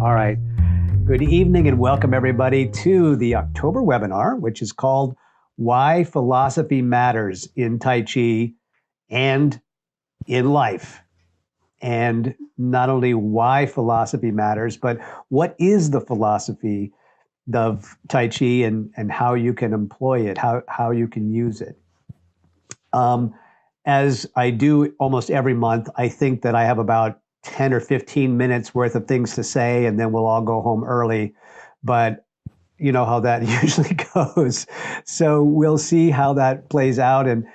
All right. Good evening and welcome everybody to the October webinar, which is called Why Philosophy Matters in Tai Chi and in Life. And not only why philosophy matters, but what is the philosophy of Tai Chi and how you can employ it, how you can use it. As I do almost every month, I think that I have about 10 or 15 minutes worth of things to say, and then we'll all go home early. But you know how that usually goes. So we'll see how that plays out. And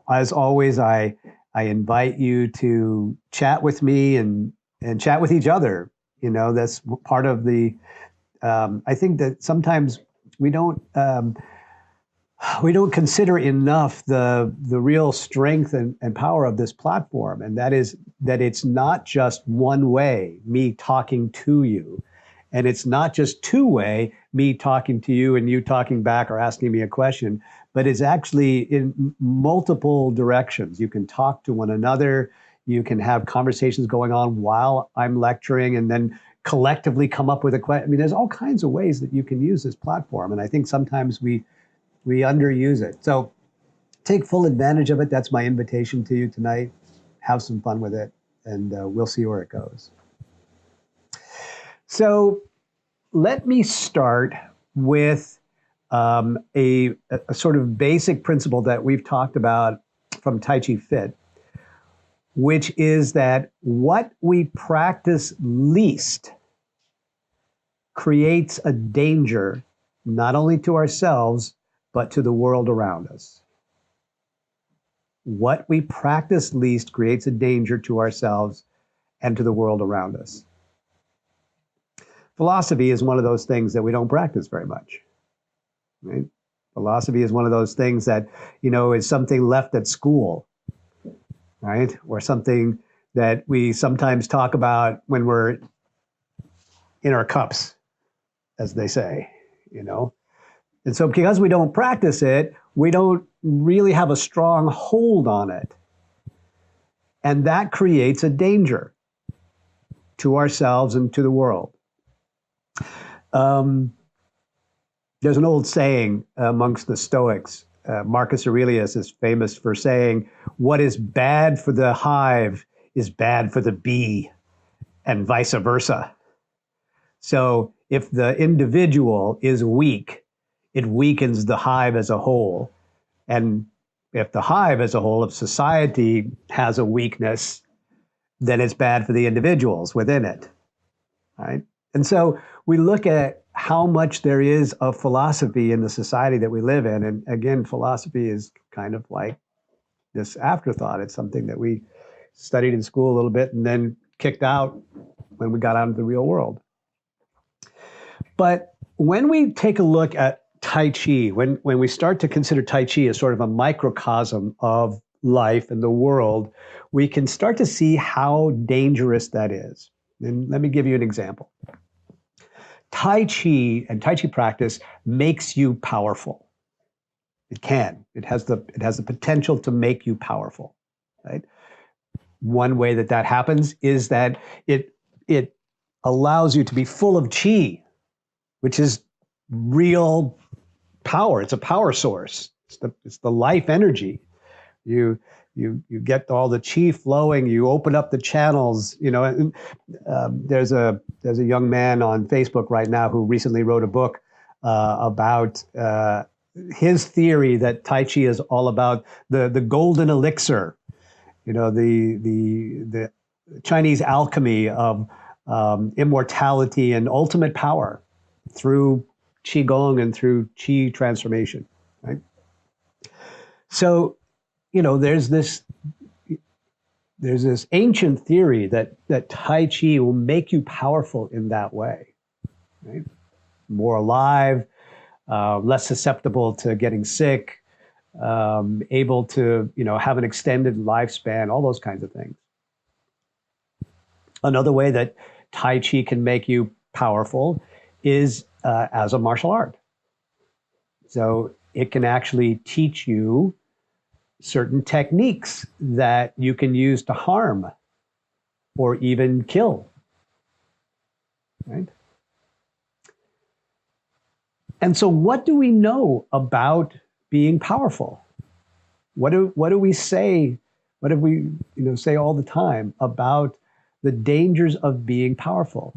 as always, I invite you to chat with me and chat with each other. You know, that's part of the, I think that sometimes we don't consider enough the real strength and power of this platform. And that is that it's not just one way, me talking to you. And it's not just two-way, me talking to you and you talking back or asking me a question, but it's actually in multiple directions. You can talk to one another. You can have conversations going on while I'm lecturing and then collectively come up with a question. I mean, there's all kinds of ways that you can use this platform. And I think sometimes we underuse it. So take full advantage of it. That's my invitation to you tonight. Have some fun with it, and we'll see where it goes. So let me start with a sort of basic principle that we've talked about from Tai Chi Fit, which is that what we practice least creates a danger not only to ourselves, but to the world around us. What we practice least creates a danger to ourselves and to the world around us. Philosophy is one of those things that we don't practice very much. Right? Philosophy is one of those things that, you know, is something left at school, right? Or something that we sometimes talk about when we're in our cups, as they say, you know. And so because we don't practice it, we don't really have a strong hold on it. And that creates a danger to ourselves and to the world. There's an old saying amongst the Stoics. Marcus Aurelius is famous for saying, what is bad for the hive is bad for the bee, and vice versa. So if the individual is weak, it weakens the hive as a whole. And if the hive as a whole, if society has a weakness, then it's bad for the individuals within it, right? And so we look at how much there is of philosophy in the society that we live in. And again, philosophy is kind of like this afterthought. It's something that we studied in school a little bit and then kicked out when we got out into the real world. But when we take a look at Tai Chi, when we start to consider Tai Chi as sort of a microcosm of life and the world, we can start to see how dangerous that is. And let me give you an example. Tai Chi and Tai Chi practice makes you powerful. It can. It has the potential to make you powerful, right? One way that happens is that it allows you to be full of chi, which is real power. It's a power source. It's the life energy. You get all the chi flowing. You open up the channels. You know, and, there's a young man on Facebook right now who recently wrote a book about his theory that Tai Chi is all about the golden elixir. You know, the Chinese alchemy of immortality and ultimate power through Qigong and through Qi transformation, right? So, you know, there's this ancient theory that Tai Chi will make you powerful in that way, right? More alive, less susceptible to getting sick, able to, you know, have an extended lifespan, all those kinds of things. Another way that Tai Chi can make you powerful is as a martial art. So it can actually teach you certain techniques that you can use to harm or even kill. right? And so what do we know about being powerful? What do we say? What do we say all the time about the dangers of being powerful?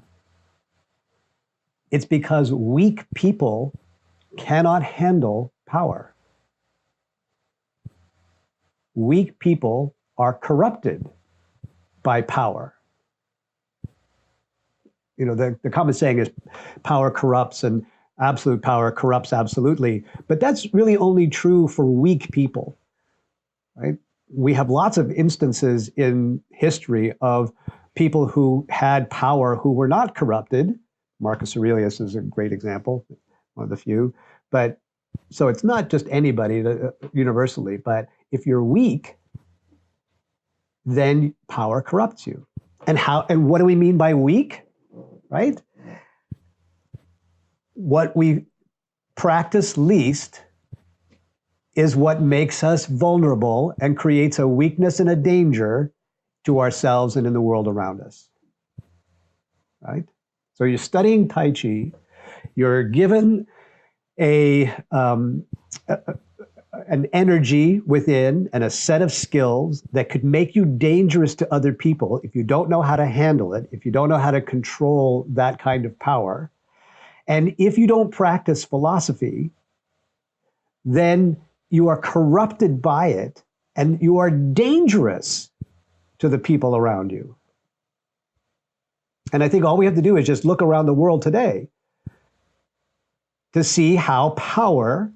It's because weak people cannot handle power. Weak people are corrupted by power. The common saying is power corrupts and absolute power corrupts absolutely. But that's really only true for weak people, right? We have lots of instances in history of people who had power who were not corrupted. Marcus Aurelius is a great example, one of the few. But so it's not just anybody universally, but if you're weak, then power corrupts you. And what do we mean by weak? Right? What we practice least is what makes us vulnerable and creates a weakness and a danger to ourselves and in the world around us. Right? So you're studying Tai Chi, you're given an energy within and a set of skills that could make you dangerous to other people if you don't know how to handle it, if you don't know how to control that kind of power. And if you don't practice philosophy, then you are corrupted by it and you are dangerous to the people around you. And I think all we have to do is just look around the world today to see how power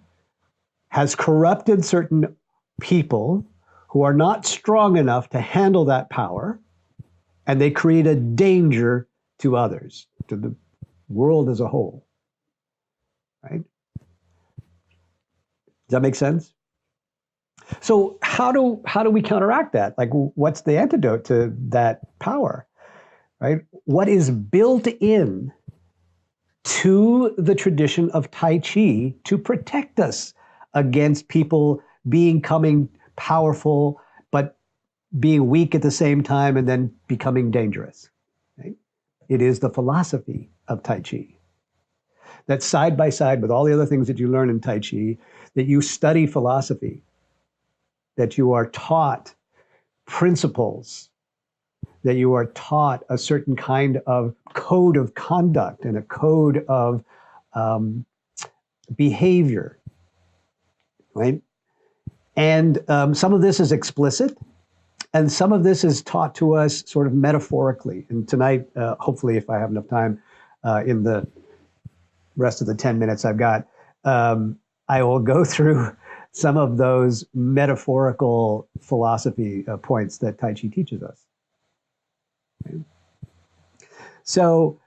has corrupted certain people who are not strong enough to handle that power, and they create a danger to others, to the world as a whole. Right? Does that make sense? So how do we counteract that? Like, what's the antidote to that power? Right? What is built in to the tradition of Tai Chi to protect us against people becoming powerful, but being weak at the same time and then becoming dangerous? Right? It is the philosophy of Tai Chi. That side by side with all the other things that you learn in Tai Chi, that you study philosophy, that you are taught principles, that you are taught a certain kind of code of conduct and a code of behavior, right? And some of this is explicit, and some of this is taught to us sort of metaphorically. And tonight, hopefully, if I have enough time in the rest of the 10 minutes I've got, I will go through some of those metaphorical philosophy points that Tai Chi teaches us. Okay. So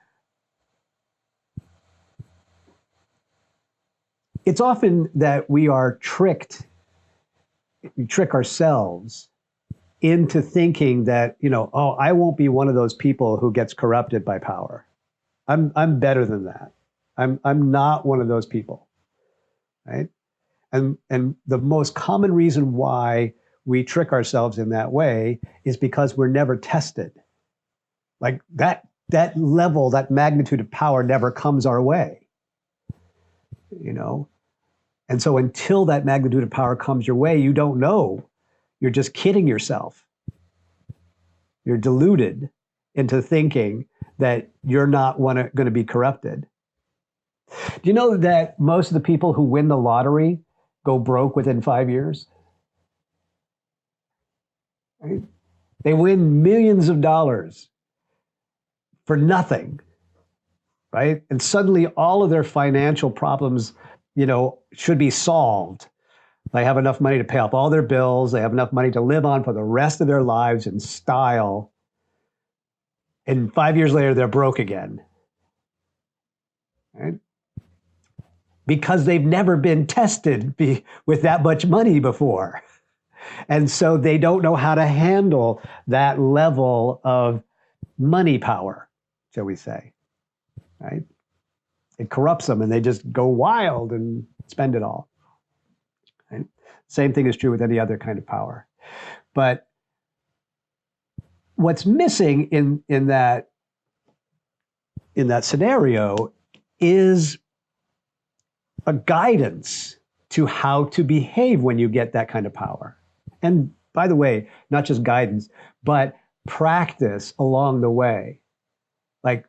it's often that we trick ourselves into thinking that, oh, I won't be one of those people who gets corrupted by power. I'm better than that. I'm not one of those people, right? And the most common reason why we trick ourselves in that way is because we're never tested. Like that level, that magnitude of power never comes our way, And so until that magnitude of power comes your way, you don't know. You're just kidding yourself. You're deluded into thinking that you're not going to be corrupted. Do you know that most of the people who win the lottery go broke within 5 years? Right? They win millions of dollars for nothing, right? And suddenly all of their financial problems, should be solved. They have enough money to pay off all their bills. They have enough money to live on for the rest of their lives in style. And 5 years later, they're broke again. Right? Because they've never been tested with that much money before. And so they don't know how to handle that level of money power, shall we say, right? It corrupts them and they just go wild and spend it all. Right? Same thing is true with any other kind of power. But what's missing in that in that scenario is a guidance to how to behave when you get that kind of power. And by the way, not just guidance, but practice along the way. Like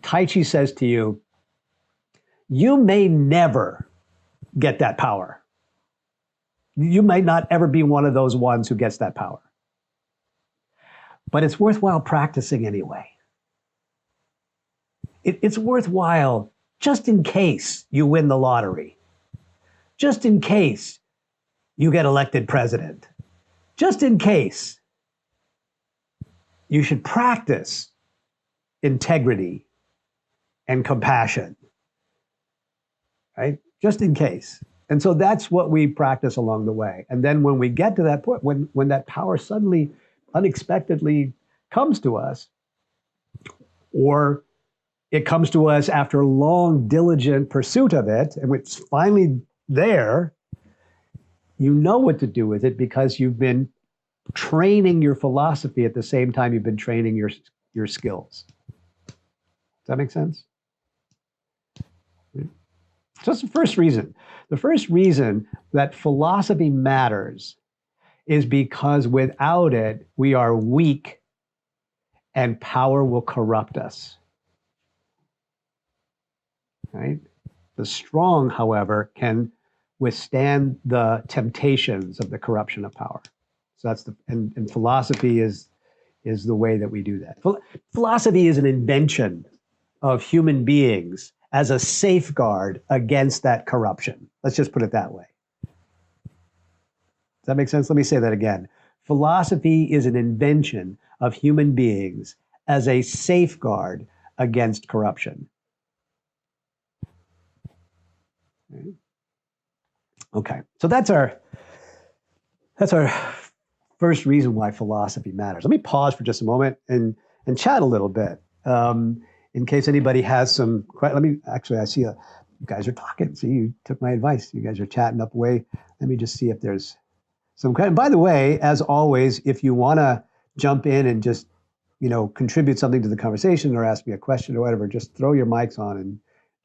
Tai Chi says to you, you may never get that power. You might not ever be one of those ones who gets that power. But it's worthwhile practicing anyway. It's worthwhile just in case you win the lottery, just in case you get elected president, just in case. You should practice integrity and compassion, right? Just in case. And so that's what we practice along the way. And then when we get to that point, when that power suddenly, unexpectedly comes to us, or it comes to us after long, diligent pursuit of it, and it's finally there, you know what to do with it because you've been training your philosophy at the same time you've been training your skills. Does that make sense? So that's the first reason. The first reason that philosophy matters is because without it, we are weak and power will corrupt us. Right? The strong, however, can withstand the temptations of the corruption of power. So that's and philosophy is the way that we do that. Philosophy is an invention of human beings as a safeguard against that corruption. Let's just put it that way. Does that make sense? Let me say that again. Philosophy is an invention of human beings as a safeguard against corruption. Okay, so that's our first reason why philosophy matters. Let me pause for just a moment and chat a little bit in case anybody has some. I see you guys are talking. See, you took my advice. You guys are chatting up away. Let me just see if there's some. By the way, as always, if you want to jump in and just contribute something to the conversation or ask me a question or whatever, just throw your mics on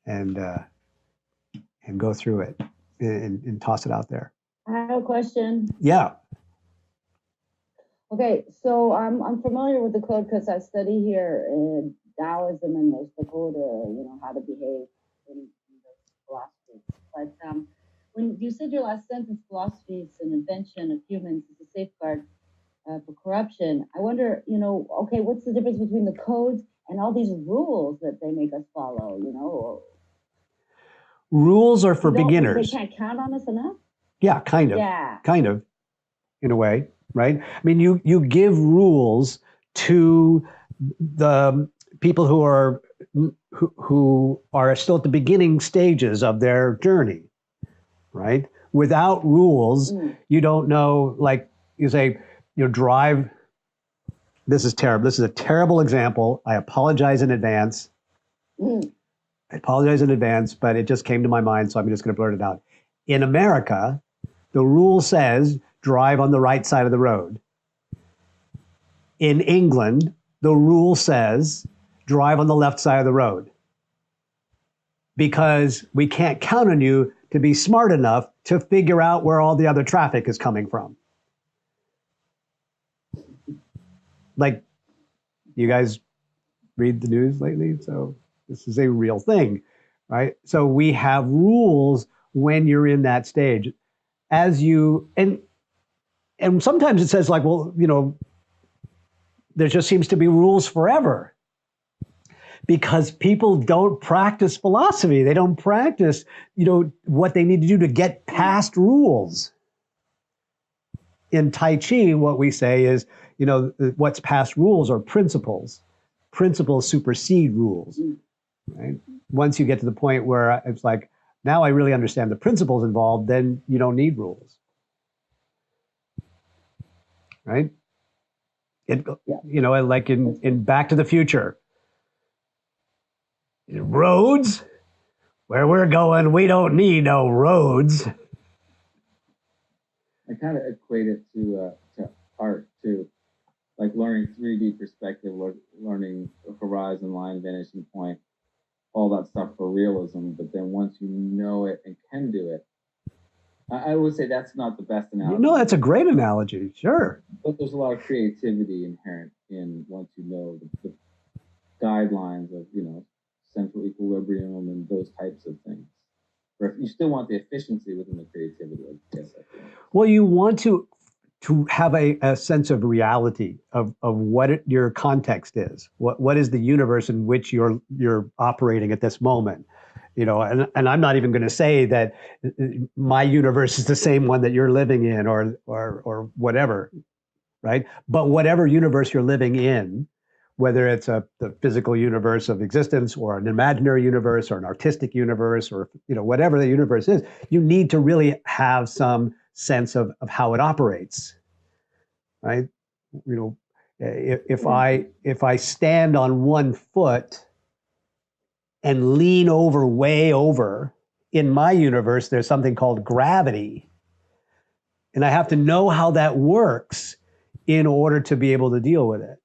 and go through it and toss it out there. I have a question. Yeah. Okay, so I'm familiar with the code because I study here in Taoism, and there's the code, how to behave in the philosophy. But when you said your last sentence, philosophy is an invention of humans, it's a safeguard for corruption. I wonder, okay, what's the difference between the codes and all these rules that they make us follow? Rules are for beginners. They can't count on us enough? Yeah, kind of. Yeah. Kind of, in a way, right? I mean, you give rules to the people who are still at the beginning stages of their journey, right? Without rules, you don't know, like you say, drive. This is terrible. This is a terrible example. I apologize in advance. I apologize in advance, but it just came to my mind, so I'm just going to blurt it out. In America, the rule says drive on the right side of the road. In England, the rule says drive on the left side of the road. Because we can't count on you to be smart enough to figure out where all the other traffic is coming from. Like, you guys read the news lately? So this is a real thing, right? So we have rules when you're in that stage. And sometimes it says like, well, there just seems to be rules forever because people don't practice philosophy. They don't practice, what they need to do to get past rules. In Tai Chi, what we say is, what's past rules are principles. Principles supersede rules. Right? Once you get to the point where it's like, now I really understand the principles involved, then you don't need rules. Right? Like in Back to the Future. Roads? Where we're going, we don't need no roads. I kind of equate it to art too. like learning 3D perspective, learning horizon line, vanishing point, all that stuff for realism. But then once you know it and can do it, I would say that's not the best You analogy. know, that's a great analogy. Sure. But there's a lot of creativity inherent in once you know the guidelines of, central equilibrium and those types of things. Or if you still want the efficiency within the creativity, I guess. Well, you want to have a sense of reality of what your context is. What is the universe in which you're operating at this moment? And I'm not even going to say that my universe is the same one that you're living in or whatever, right? But whatever universe you're living in, whether it's the physical universe of existence or an imaginary universe or an artistic universe or whatever the universe is, you need to really have some sense of how it operates, right? If I stand on one foot and lean over way over, in my universe there's something called gravity, and I have to know how that works in order to be able to deal with it.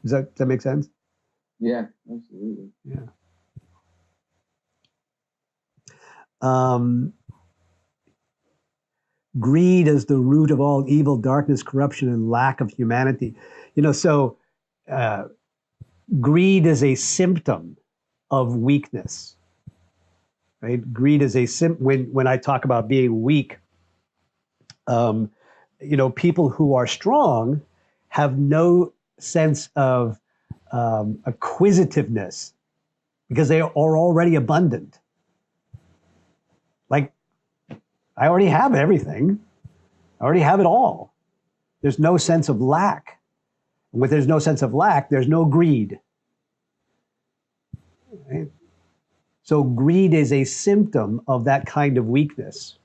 Does that make sense? Yeah, absolutely. Yeah. Greed is the root of all evil, darkness, corruption, and lack of humanity. So greed is a symptom of weakness, right? Greed is when I talk about being weak, people who are strong have no sense of acquisitiveness because they are already abundant. Like, I already have everything. I already have it all. There's no sense of lack. And when there's no sense of lack, there's no greed. Right? So greed is a symptom of that kind of weakness.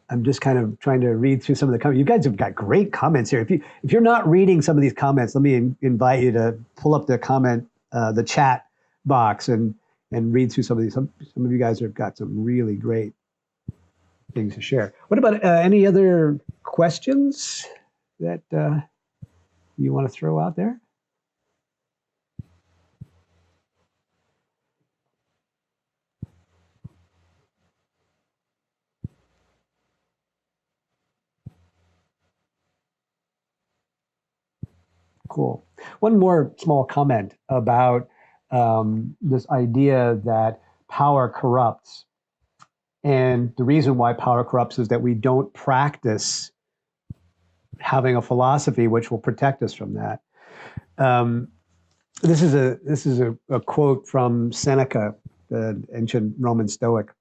I'm just kind of trying to read through some of the comments. You guys have got great comments here. If you're not reading some of these comments, let me invite you to pull up the chat box and read through some of these. Some of you guys have got some really great things to share. What about any other questions that you want to throw out there? Cool. One more small comment about this idea that power corrupts. And the reason why power corrupts is that we don't practice having a philosophy which will protect us from that. This is a quote from Seneca, the ancient Roman Stoic.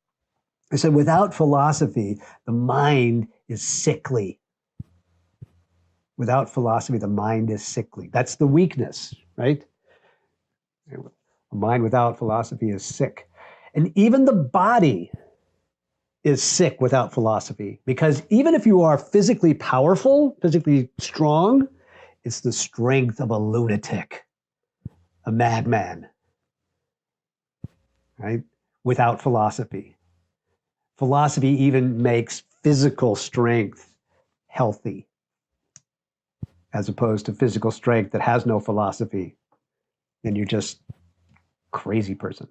He said, "Without philosophy, the mind is sickly." Without philosophy, the mind is sickly. That's the weakness, right? A mind without philosophy is sick. And even the body is sick without philosophy, because even if you are physically powerful, physically strong, it's the strength of a lunatic, a madman, right? Without philosophy. Philosophy even makes physical strength healthy, as opposed to physical strength that has no philosophy, and you're just a crazy person.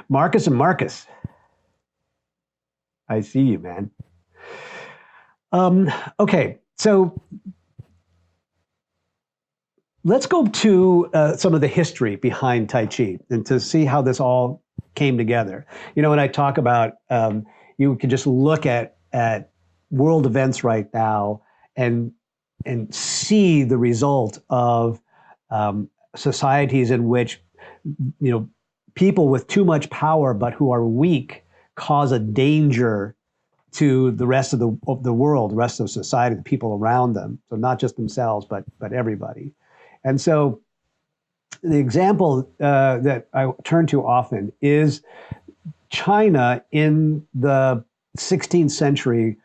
Marcus and Marcus, I see you, man. Okay, so let's go to some of the history behind Tai Chi and to see how this all came together. When I talk about, you can just look at world events right now and see the result of societies in which people with too much power but who are weak cause a danger to the rest of the world, the rest of society, the people around them. So not just themselves, but everybody. And so the example that I turn to often is China in the 16th century,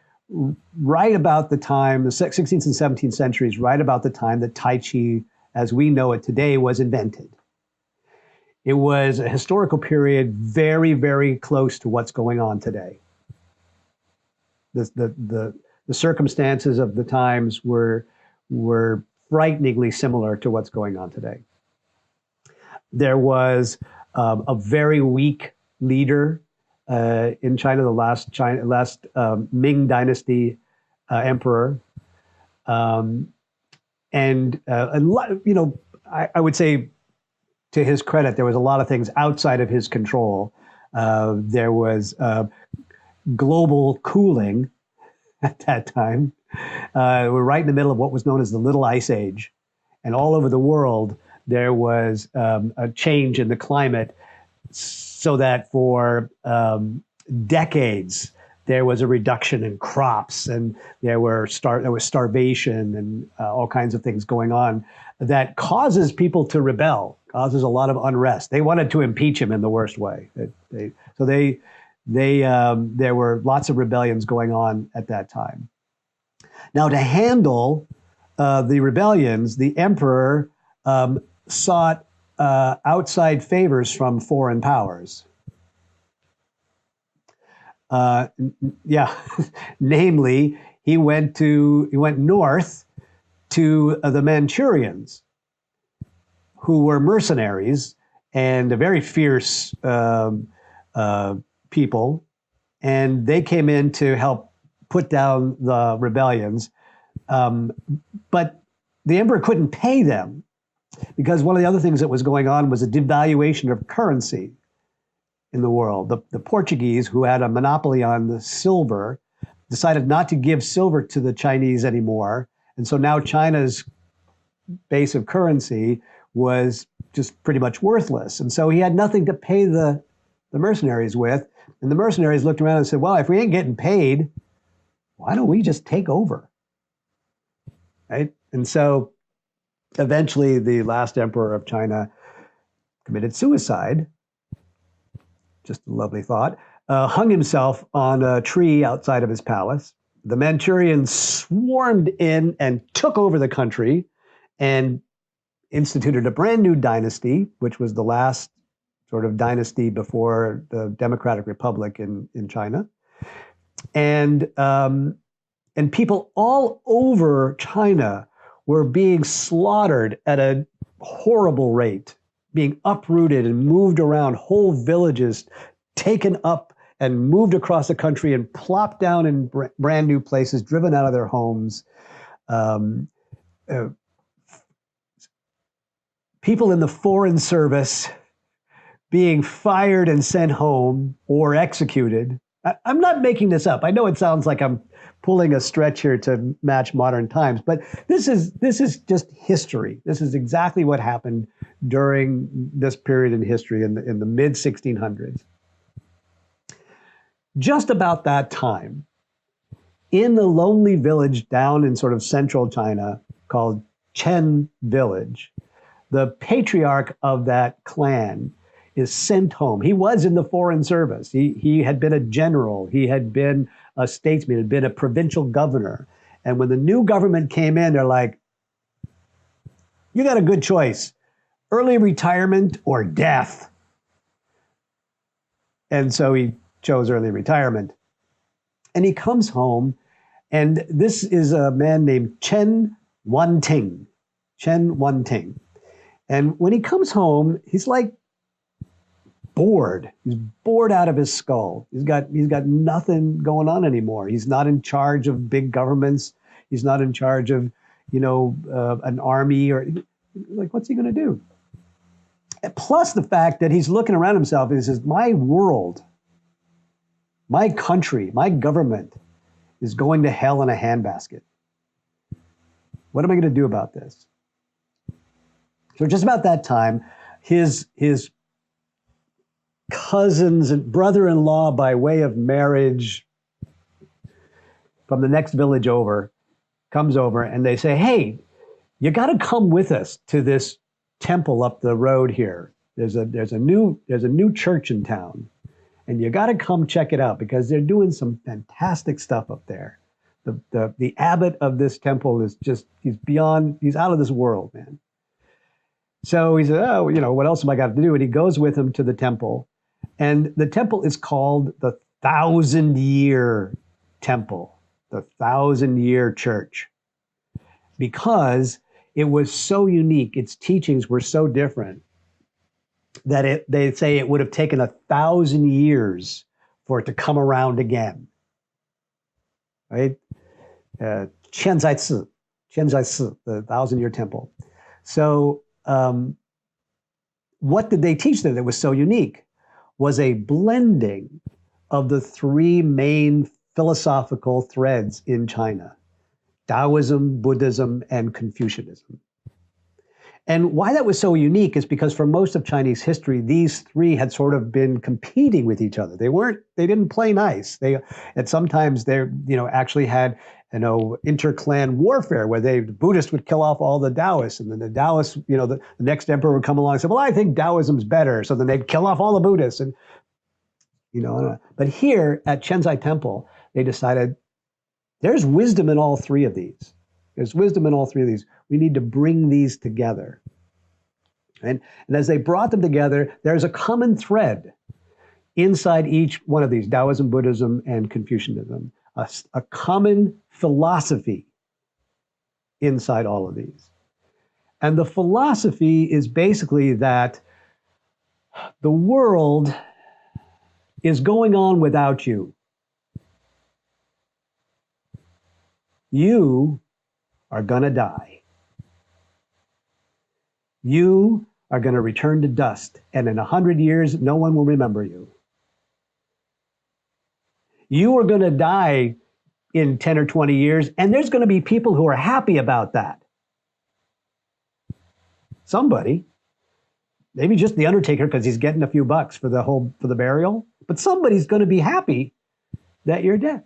right about the time, the 16th and 17th centuries, right about the time that Tai Chi, as we know it today, was invented. It was a historical period very, very close to what's going on today. The circumstances of the times were frighteningly similar to what's going on today. There was a very weak leader in China, the last Ming Dynasty emperor, and a lot. I would say, to his credit, there was a lot of things outside of his control. There was global cooling at that time. We're right in the middle of what was known as the Little Ice Age, and all over the world there was a change in the climate, so that for decades there was a reduction in crops, and there was starvation and all kinds of things going on that causes people to rebel, causes a lot of unrest. They wanted to impeach him in the worst way. There were lots of rebellions going on at that time. Now, to handle the rebellions, the emperor sought outside favors from foreign powers. Namely, he went north to the Manchurians, who were mercenaries and a very fierce people, and they came in to help put down the rebellions. But the emperor couldn't pay them, because one of the other things that was going on was a devaluation of currency in the world. The Portuguese, who had a monopoly on the silver, decided not to give silver to the Chinese anymore. And so now China's base of currency was just pretty much worthless. And so he had nothing to pay the mercenaries with. And the mercenaries looked around and said, well, if we ain't getting paid, why don't we just take over? Right? And so eventually the last emperor of China committed suicide. Just a lovely thought. Hung himself on a tree outside of his palace. The Manchurians swarmed in and took over the country and instituted a brand new dynasty, which was the last sort of dynasty before the Democratic Republic in China. And people all over China were being slaughtered at a horrible rate, being uprooted and moved around, whole villages taken up and moved across the country and plopped down in brand new places, driven out of their homes. People in the foreign service being fired and sent home or executed. I'm not making this up. I know it sounds like I'm pulling a stretch here to match modern times, but this is just history. This is exactly what happened during this period in history in the mid 1600s. Just about that time, in the lonely village down in sort of central China called Chen Village, the patriarch of that clan is sent home. He was in the foreign service. He had been a general. He had been a statesman, had been a provincial governor. And when the new government came in, they're like, you got a good choice, early retirement or death. And so he chose early retirement. And he comes home, and this is a man named Chen Wanting. Chen Wanting. And when he comes home, he's like bored. He's bored out of his skull. He's got nothing going on anymore. He's not in charge of big governments. He's not in charge of, an army, or like, what's he going to do? Plus the fact that he's looking around himself and he says, my world, my country, my government is going to hell in a handbasket. What am I going to do about this? So just about that time, his cousins and brother-in-law by way of marriage from the next village over comes over, and they say, hey, you got to come with us to this temple up the road here. There's a new church in town, and you got to come check it out because they're doing some fantastic stuff up there. The abbot of this temple is he's out of this world, man. So he said, oh, what else am I got to do? And he goes with him to the temple. And the temple is called the 1,000-year temple, the 1,000-year church, because it was so unique. Its teachings were so different that they say it would have taken 1,000 years for it to come around again. Right? 千载次, the 1,000-year temple. So what did they teach them that was so unique? Was a blending of the three main philosophical threads in China: Taoism, Buddhism, and Confucianism. And why that was so unique is because for most of Chinese history, these three had sort of been competing with each other. They didn't play nice. And sometimes they, actually had, inter-clan warfare where the Buddhists would kill off all the Taoists, and then the Taoists, the next emperor would come along and say, well, I think Taoism's better. So then they'd kill off all the Buddhists. And, but here at Chenzai Temple, they decided there's wisdom in all three of these. There's wisdom in all three of these. We need to bring these together. And as they brought them together, there's a common thread inside each one of these: Taoism, Buddhism, and Confucianism, a common philosophy inside all of these. And the philosophy is basically that the world is going on without you. You are going to die. You are going to return to dust, and in 100 years, no one will remember you. You are going to die in 10 or 20 years, and there's going to be people who are happy about that. Somebody, maybe just the undertaker because he's getting a few bucks for the burial, but somebody's going to be happy that you're dead.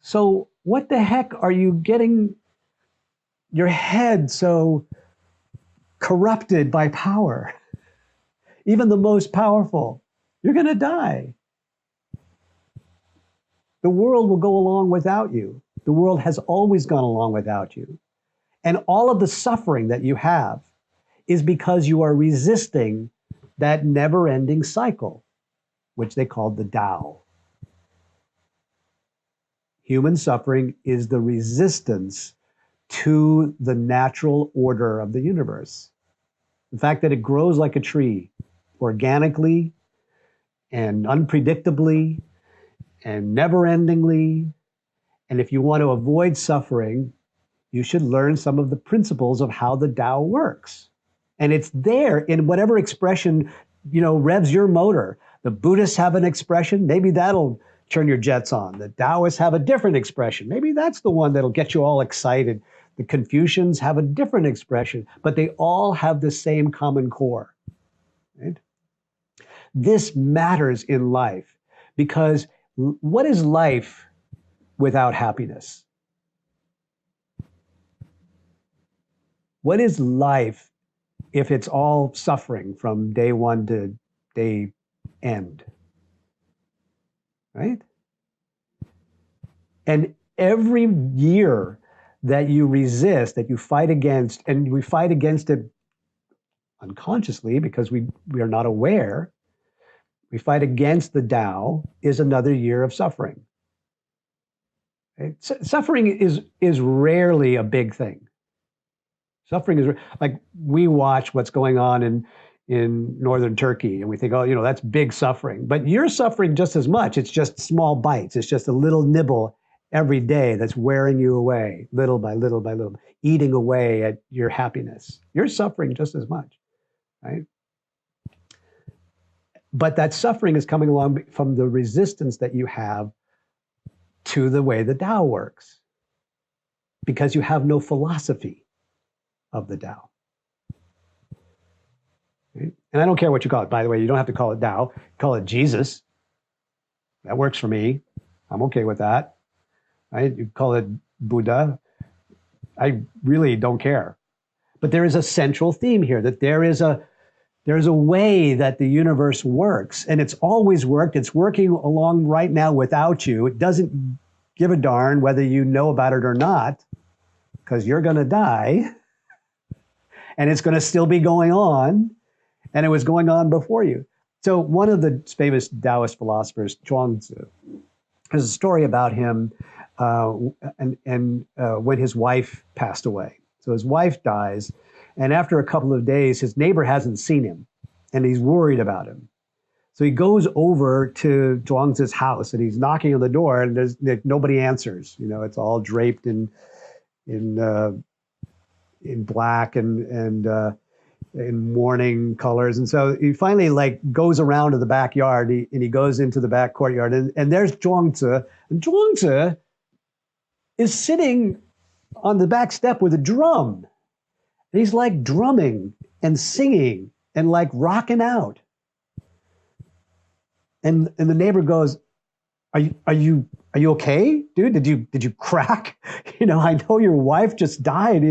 So what the heck are you getting your head so corrupted by power? Even the most powerful, you're going to die. The world will go along without you. The world has always gone along without you. And all of the suffering that you have is because you are resisting that never-ending cycle, which they called the Tao. Human suffering is the resistance to the natural order of the universe. The fact that it grows like a tree, organically and unpredictably and never-endingly. And if you want to avoid suffering, you should learn some of the principles of how the Tao works. And it's there in whatever expression, revs your motor. The Buddhists have an expression, maybe that'll turn your jets on. The Taoists have a different expression. Maybe that's the one that'll get you all excited. The Confucians have a different expression, but they all have the same common core. Right? This matters in life because what is life without happiness? What is life if it's all suffering from day one to day end? Right? And every year that you resist, that you fight against, and we fight against it unconsciously because we are not aware, we fight against the Tao, is another year of suffering. Right? Suffering is rarely a big thing. Suffering is like we watch what's going on in northern Turkey and we think, oh, that's big suffering. But you're suffering just as much. It's just small bites. It's just a little nibble every day that's wearing you away, little by little by little, eating away at your happiness. You're suffering just as much, right? But that suffering is coming along from the resistance that you have to the way the Tao works, because you have no philosophy of the Tao. Right? And I don't care what you call it, by the way. You don't have to call it Tao. Call it Jesus. That works for me. I'm okay with that. Right? You call it Buddha. I really don't care. But there is a central theme here, that there is a way that the universe works, and it's always worked. It's working along right now without you. It doesn't give a darn whether you know about it or not, because you're going to die. and it's going to still be going on, and it was going on before you. So one of the famous Taoist philosophers, Zhuangzi, there's a story about him and when his wife passed away. So his wife dies, and after a couple of days, his neighbor hasn't seen him, and he's worried about him. So he goes over to Zhuangzi's house, and he's knocking on the door, and nobody answers. It's all draped in black and in mourning colors. And so he finally goes around to the backyard, and he goes into the back courtyard, and there's Zhuangzi. And Zhuangzi is sitting on the back step with a drum. And he's drumming and singing and rocking out. And the neighbor goes, Are you okay, dude? Did you crack? I know your wife just died.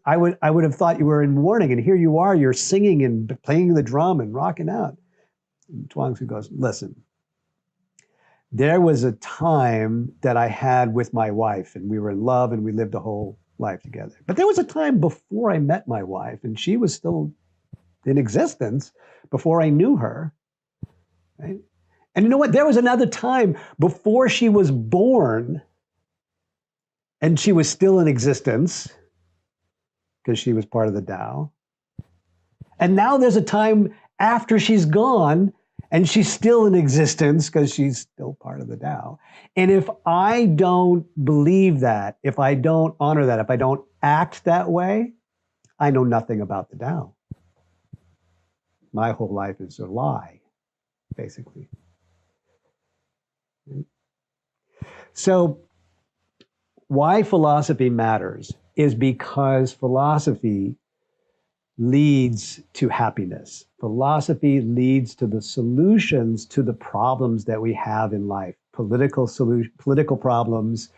I would have thought you were in mourning, and here you are. You're singing and playing the drum and rocking out. And Zhuangzi goes, listen. There was a time that I had with my wife, and we were in love, and we lived a whole life together. But there was a time before I met my wife, and she was still in existence before I knew her. Right? And you know what? There was another time before she was born, and she was still in existence because she was part of the Tao. And now there's a time after she's gone, and she's still in existence because she's still part of the Tao. And if I don't believe that, if I don't honor that, if I don't act that way, I know nothing about the Tao. My whole life is a lie, basically. So why philosophy matters is because philosophy leads to happiness. Philosophy leads to the solutions to the problems that we have in life. Political problems,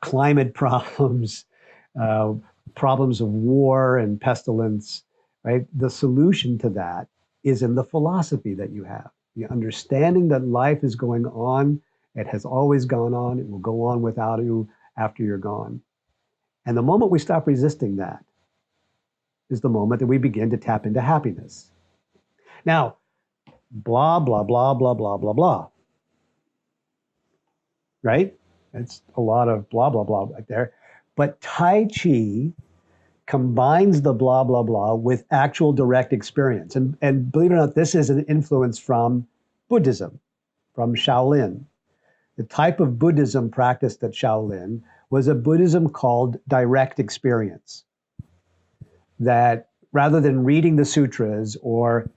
climate problems, problems of war and pestilence, right? The solution to that is in the philosophy that you have. The understanding that life is going on, it has always gone on, it will go on without you after you're gone. And the moment we stop resisting that is the moment that we begin to tap into happiness. Now, blah, blah, blah, blah, blah, blah, blah. Right? It's a lot of blah, blah, blah right there. But Tai Chi combines the blah, blah, blah with actual direct experience. And believe it or not, this is an influence from Buddhism, from Shaolin. The type of Buddhism practiced at Shaolin was a Buddhism called direct experience. That rather than reading the sutras, you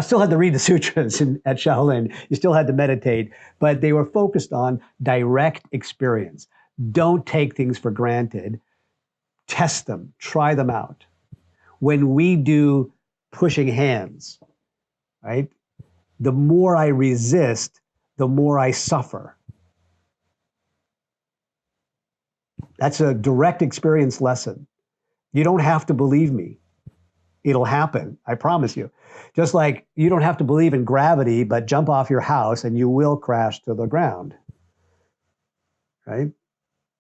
still had to read the sutras at Shaolin, you still had to meditate, but they were focused on direct experience. Don't take things for granted. Test them, try them out. When we do pushing hands, right, the more I resist, the more I suffer. That's a direct experience lesson. You don't have to believe me. It'll happen. I promise you. Just like you don't have to believe in gravity, but jump off your house and you will crash to the ground. Right?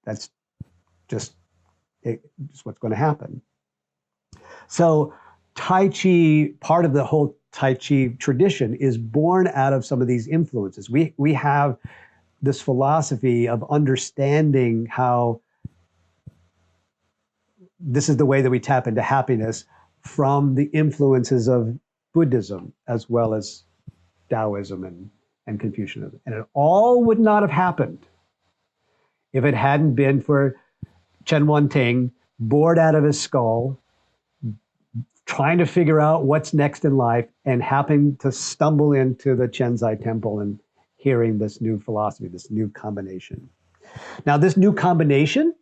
That's just what's going to happen. So Tai Chi, part of the whole Tai Chi tradition is born out of some of these influences. We have this philosophy of understanding how this is the way that we tap into happiness from the influences of Buddhism as well as Taoism and Confucianism. And it all would not have happened if it hadn't been for Chen Wanting, bored out of his skull, trying to figure out what's next in life and happening to stumble into the Chenzai temple and hearing this new philosophy, this new combination. Now, this new combination,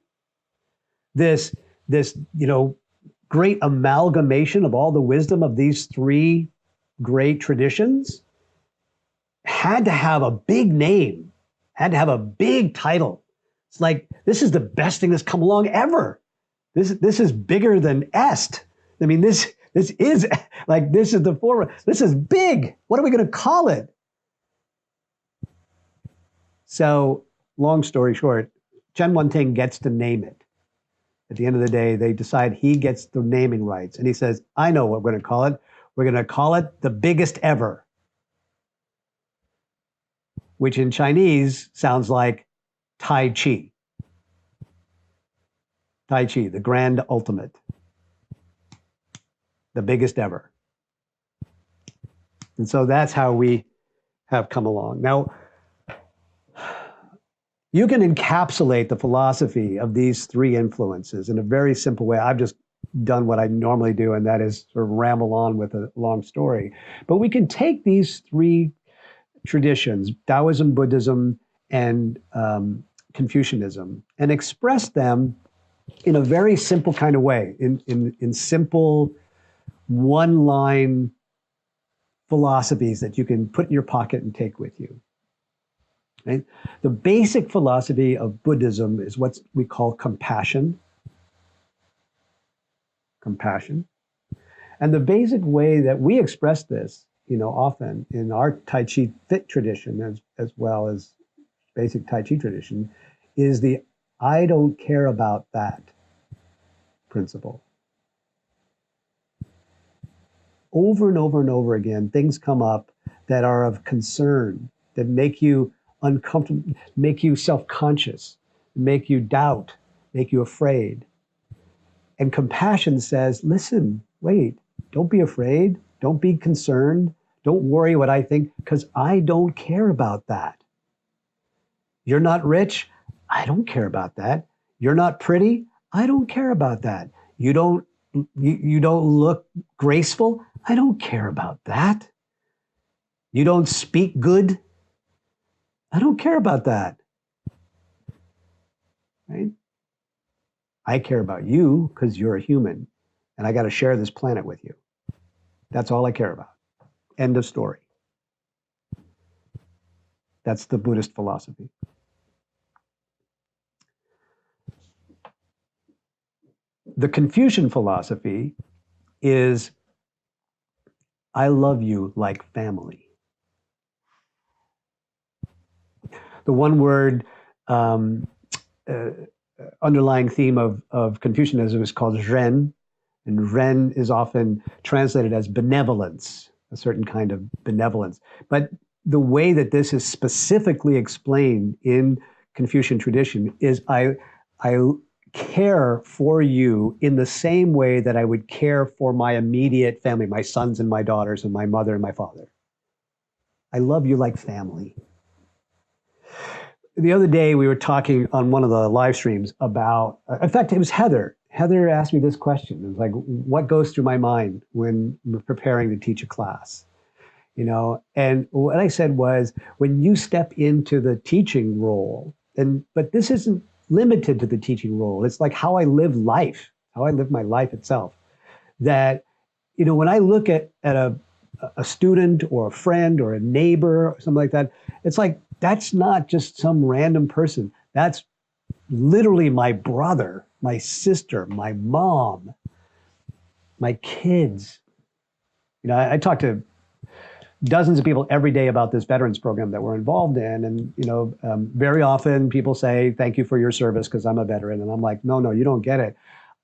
this great amalgamation of all the wisdom of these three great traditions had to have a big name, had to have a big title. It's like, this is the best thing that's come along ever. This is bigger than Est. I mean, this is the form. This is big. What are we going to call it? So, long story short, Chen Wanting gets to name it. At the end of the day, they decide he gets the naming rights. And he says, I know what we're going to call it. We're going to call it the biggest ever, which in Chinese sounds like Tai Chi. Tai Chi, the grand ultimate, the biggest ever. And so that's how we have come along. Now, you can encapsulate the philosophy of these three influences in a very simple way. I've just done what I normally do, and that is sort of ramble on with a long story. But we can take these three traditions, Taoism, Buddhism, and Confucianism, and express them in a very simple kind of way, in simple one-line philosophies that you can put in your pocket and take with you. Right? The basic philosophy of Buddhism is what we call compassion. Compassion. And the basic way that we express this, often in our Tai Chi fit tradition, as well as basic Tai Chi tradition, is the I don't care about that principle. Over and over and over again, things come up that are of concern, that make you uncomfortable, make you self-conscious, make you doubt, make you afraid. And compassion says, listen, wait, don't be afraid, don't be concerned, don't worry what I think, because I don't care about that. You're not rich, I don't care about that. You're not pretty, I don't care about that. You don't look graceful, I don't care about that. You don't speak good, I don't care about that. Right? I care about you because you're a human and I got to share this planet with you. That's all I care about. End of story. That's the Buddhist philosophy. The Confucian philosophy is I love you like family. The one word underlying theme of Confucianism is called Ren, and Ren is often translated as benevolence, a certain kind of benevolence. But the way that this is specifically explained in Confucian tradition is I care for you in the same way that I would care for my immediate family, my sons and my daughters and my mother and my father. I love you like family. The other day we were talking on one of the live streams about, in fact, it was Heather. Heather asked me this question. It was like, what goes through my mind when we're preparing to teach a class? And what I said was, when you step into the teaching role, but this isn't limited to the teaching role. It's like how I live life, how I live my life itself. That, when I look at a student or a friend or a neighbor or something like that, it's like, that's not just some random person. That's literally my brother, my sister, my mom, my kids. I talk to dozens of people every day about this veterans program that we're involved in. And, very often people say, thank you for your service because I'm a veteran. And I'm like, no, you don't get it.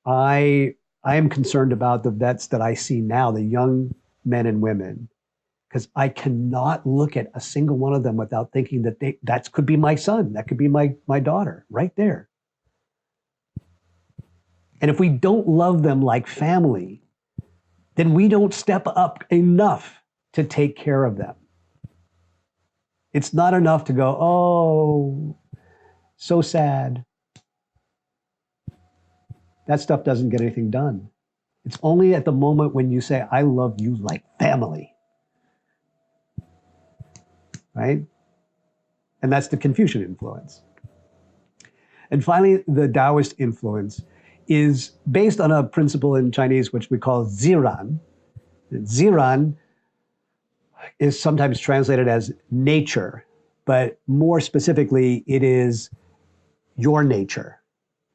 I am concerned about the vets that I see now, the young men and women, because I cannot look at a single one of them without thinking that could be my son, that could be my daughter right there. And if we don't love them like family, then we don't step up enough to take care of them. It's not enough to go, oh, so sad. That stuff doesn't get anything done. It's only at the moment when you say, I love you like family. Right? And that's the Confucian influence. And finally, the Taoist influence is based on a principle in Chinese which we call ziran. Ziran is sometimes translated as nature, but more specifically, it is your nature.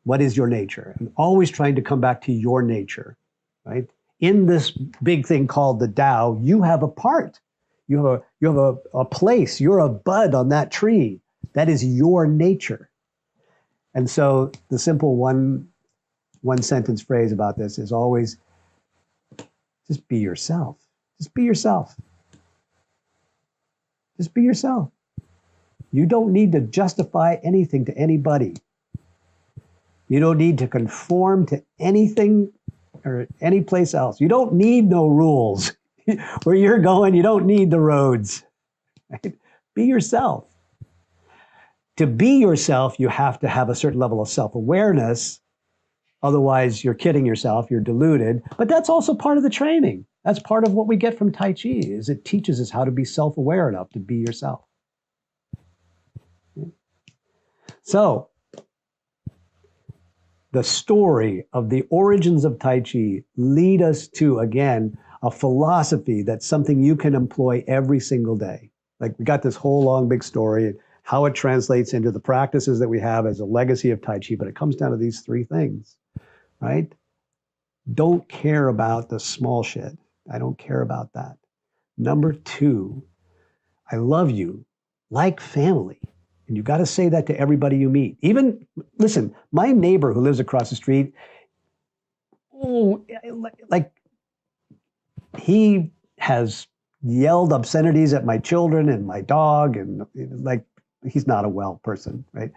What is your nature? And always trying to come back to your nature, right? In this big thing called the Tao, you have a part. You have a place. You're a bud on that tree. That is your nature. And so the simple one one sentence phrase about this is always just be yourself. Just be yourself. Just be yourself. You don't need to justify anything to anybody. You don't need to conform to anything or any place else. You don't need no rules. Where you're going, you don't need the roads. Right? Be yourself. To be yourself, you have to have a certain level of self-awareness. Otherwise, you're kidding yourself, you're deluded. But that's also part of the training. That's part of what we get from Tai Chi, is it teaches us how to be self-aware enough to be yourself. So, the story of the origins of Tai Chi lead us to, again, a philosophy that's something you can employ every single day. Like, we got this whole long, big story, and how it translates into the practices that we have as a legacy of Tai Chi, but it comes down to these three things, right? Don't care about the small shit. I don't care about that. Number two, I love you like family. And you got to say that to everybody you meet. Even, listen, my neighbor who lives across the street, like, he has yelled obscenities at my children and my dog, and like, he's not a well person, right?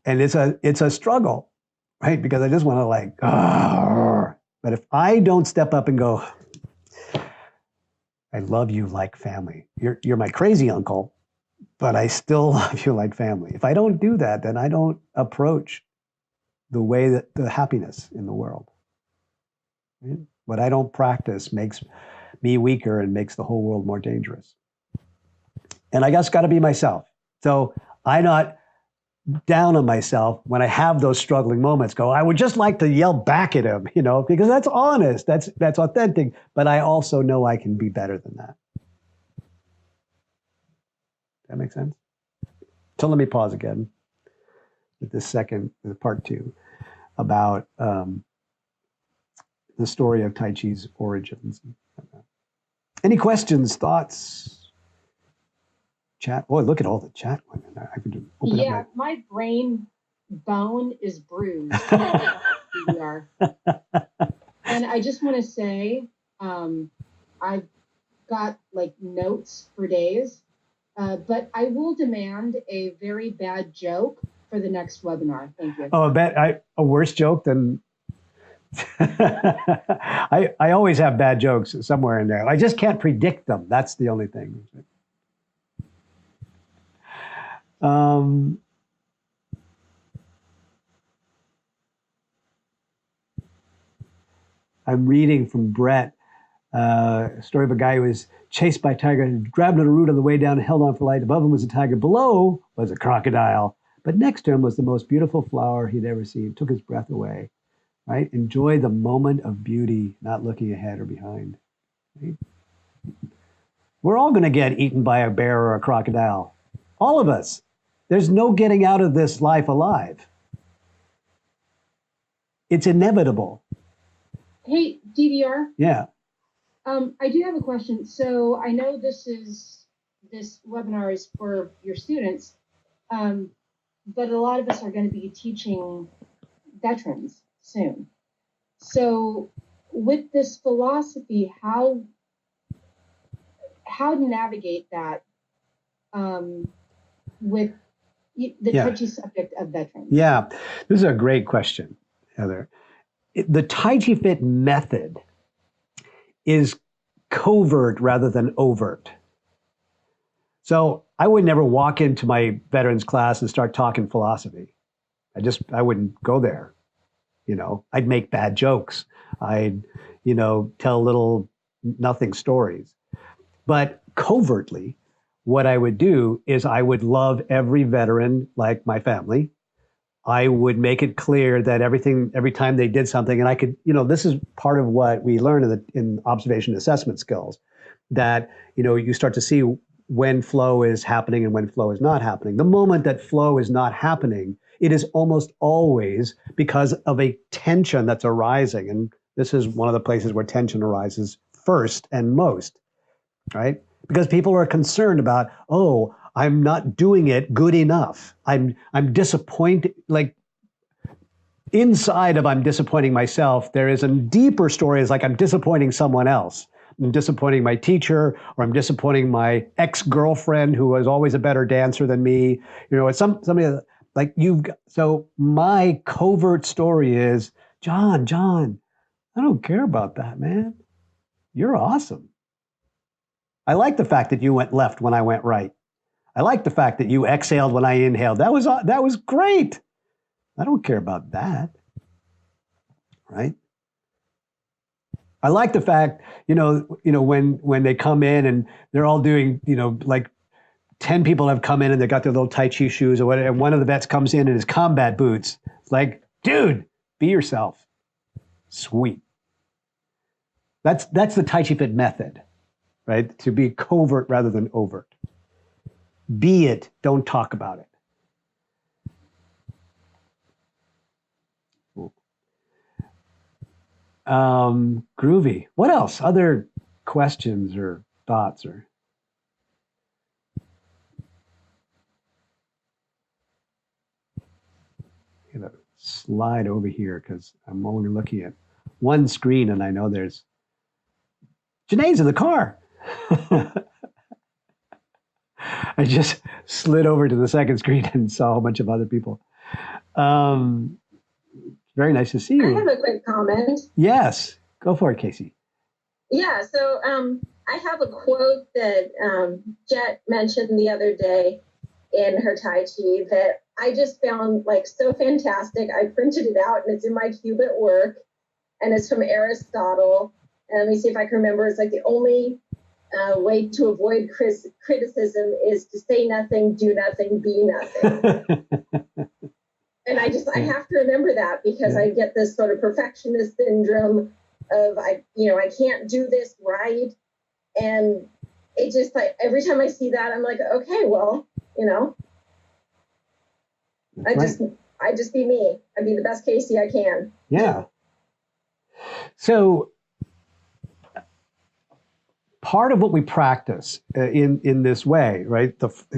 And it's a struggle, right? Because I just want to like, but if I don't step up and go, I love you like family. You're my crazy uncle, but I still love you like family. If I don't do that, then I don't approach the way that the happiness in the world. Right? What I don't practice makes me weaker and makes the whole world more dangerous. And I just got to be myself. So I'm not down on myself when I have those struggling moments. Go, I would just like to yell back at him, because that's honest, that's authentic. But I also know I can be better than that. That makes sense? So let me pause again with this part two, about the story of Tai Chi's origins. Any questions, thoughts? Chat. Boy, look at all the chat women. I could open up my brain bone is bruised. We are. And I just want to say, I've got like notes for days, but I will demand a very bad joke for the next webinar. Thank you. Oh, a worse joke than. I always have bad jokes somewhere in there. I just can't predict them. That's the only thing. I'm reading from Brett, a story of a guy who was chased by a tiger, grabbed at a root on the way down and held on for light. Above him was a tiger. Below was a crocodile. But next to him was the most beautiful flower he'd ever seen. Took his breath away. Right? Enjoy the moment of beauty, not looking ahead or behind. Right? We're all going to get eaten by a bear or a crocodile. All of us. There's no getting out of this life alive. It's inevitable. Hey, DDR. Yeah. I do have a question. So I know this webinar is for your students, but a lot of us are going to be teaching veterans soon. So with this philosophy, how to navigate that with the touchy subject of veterans? Yeah, this is a great question, Heather. The Tai Chi Fit method is covert rather than overt. So I would never walk into my veterans class and start talking philosophy. I wouldn't go there. I'd make bad jokes. I'd, tell little nothing stories. But covertly, what I would do is I would love every veteran like my family. I would make it clear that every time they did something, and I could, this is part of what we learn in observation assessment skills, that, you start to see when flow is happening and when flow is not happening. The moment that flow is not happening, it is almost always because of a tension that's arising. And this is one of the places where tension arises first and most, right? Because people are concerned about, oh, I'm not doing it good enough. I'm disappointed. Like, inside of I'm disappointing myself, there is a deeper story. Is like I'm disappointing someone else. I'm disappointing my teacher, or I'm disappointing my ex-girlfriend who was always a better dancer than me. You know, it's somebody like you've got, so my covert story is, John, I don't care about that, man. You're awesome. I like the fact that you went left when I went right. I like the fact that you exhaled when I inhaled. That was great. I don't care about that. Right? I like the fact, when they come in and they're all doing, like 10 people have come in and they got their little Tai Chi shoes or whatever, and one of the vets comes in his combat boots. It's like, dude, be yourself. Sweet. That's the Tai Chi Fit method, right? To be covert rather than overt. Be it, don't talk about it. Groovy. What else? Other questions or thoughts or? I'm gonna slide over here because I'm only looking at one screen and I know there's Janae's in the car. I just slid over to the second screen and saw a bunch of other people. Very nice to see you. I have a quick comment. Yes, go for it, Casey. Yeah, so I have a quote that Jet mentioned the other day in her Tai Chi that I just found like so fantastic. I printed it out and it's in my cube at work, and it's from Aristotle. And let me see if I can remember. It's like the only way to avoid criticism is to say nothing, do nothing, be nothing. And I have to remember that because I get this sort of perfectionist syndrome of I can't do this right. And it just like every time I see that, I'm like, okay, well, I just be me. I be the best Casey I can. Yeah. So part of what we practice in this way, right?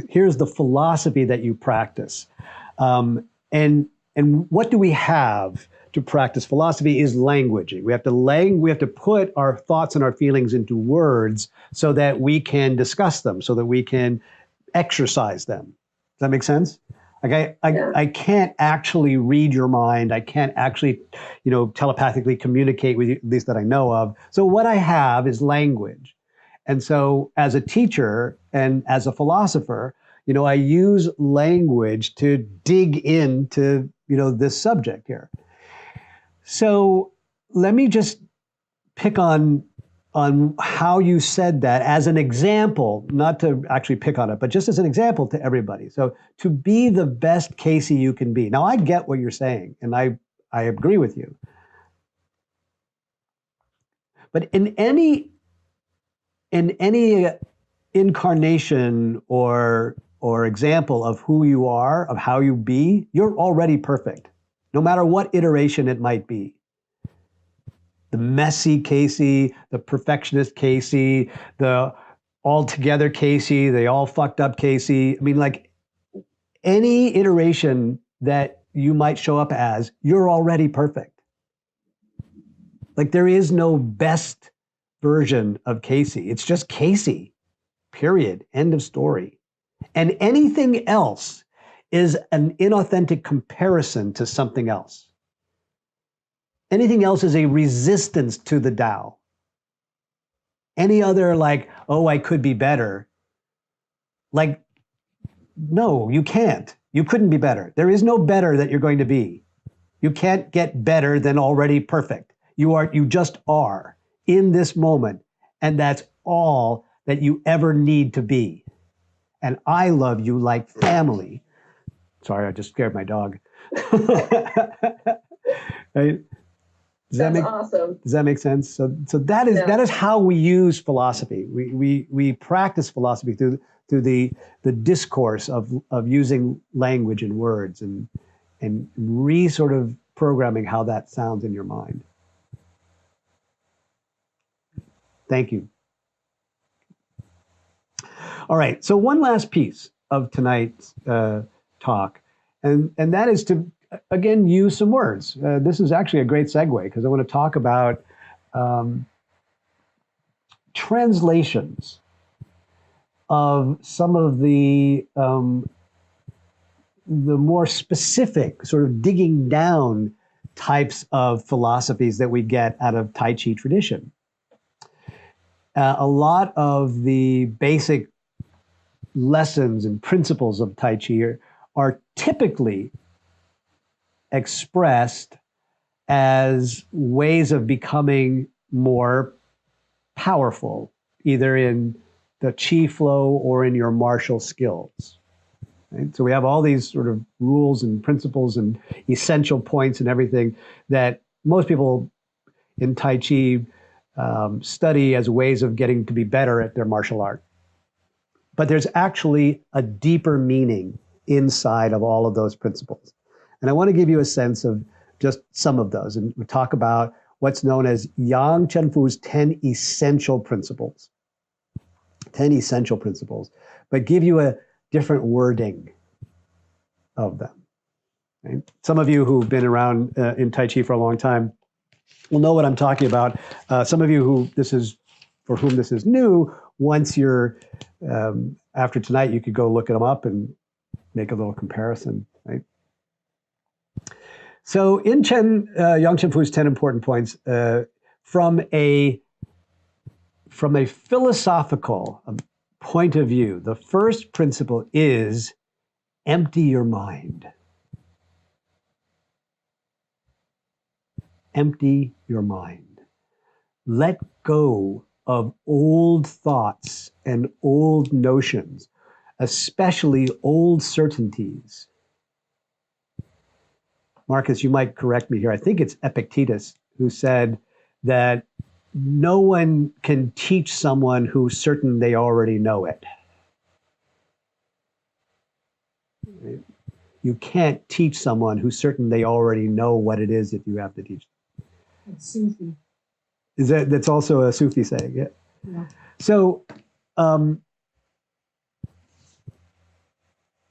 Here's the philosophy that you practice. And what do we have to practice philosophy is languaging. We have to put our thoughts and our feelings into words so that we can discuss them, so that we can exercise them. Does that make sense? Like I can't actually read your mind. I can't actually, telepathically communicate with you, at least that I know of. So what I have is language. And so as a teacher and as a philosopher, I use language to dig into, this subject here. So let me just pick on how you said that as an example, not to actually pick on it, but just as an example to everybody. So to be the best Casey you can be. Now I get what you're saying, and I agree with you. But in any incarnation or example of who you are, of how you be, you're already perfect, no matter what iteration it might be. The messy Casey, the perfectionist Casey, the altogether Casey, the all fucked up Casey. I mean, like any iteration that you might show up as, you're already perfect. Like there is no best version of Casey. It's just Casey, period, end of story. And anything else is an inauthentic comparison to something else. Anything else is a resistance to the Tao. Any other like, oh, I could be better. Like, no, you can't. You couldn't be better. There is no better that you're going to be. You can't get better than already perfect. You just are in this moment. And that's all that you ever need to be. And I love you like family. Sorry, I just scared my dog. Right? That's awesome. Does that make sense? So that is how we use philosophy. We practice philosophy through the discourse of using language and words and sort of programming how that sounds in your mind. Thank you. All right. So one last piece of tonight's talk, and that is to again, use some words. This is actually a great segue because I want to talk about translations of some of the more specific, sort of digging down types of philosophies that we get out of Tai Chi tradition. A lot of the basic lessons and principles of Tai Chi are typically expressed as ways of becoming more powerful, either in the Chi flow or in your martial skills. Right? So we have all these sort of rules and principles and essential points and everything that most people in Tai Chi study as ways of getting to be better at their martial art. But there's actually a deeper meaning inside of all of those principles. And I want to give you a sense of just some of those. And we talk about what's known as Yang Chen Fu's 10 essential principles. 10 essential principles, but give you a different wording of them. Right? Some of you who've been around in Tai Chi for a long time will know what I'm talking about. Some of you for whom this is new, once you're, after tonight, you could go look them up and make a little comparison, right? So in Yang Chen Fu's 10 important points, from a philosophical point of view, the first principle is empty your mind. Empty your mind. Let go of old thoughts and old notions, especially old certainties. Marcus, you might correct me here. I think it's Epictetus who said that no one can teach someone who's certain they already know it. You can't teach someone who's certain they already know what it is that you have to teach. It's Sufi. That's also a Sufi saying, yeah. Yeah. So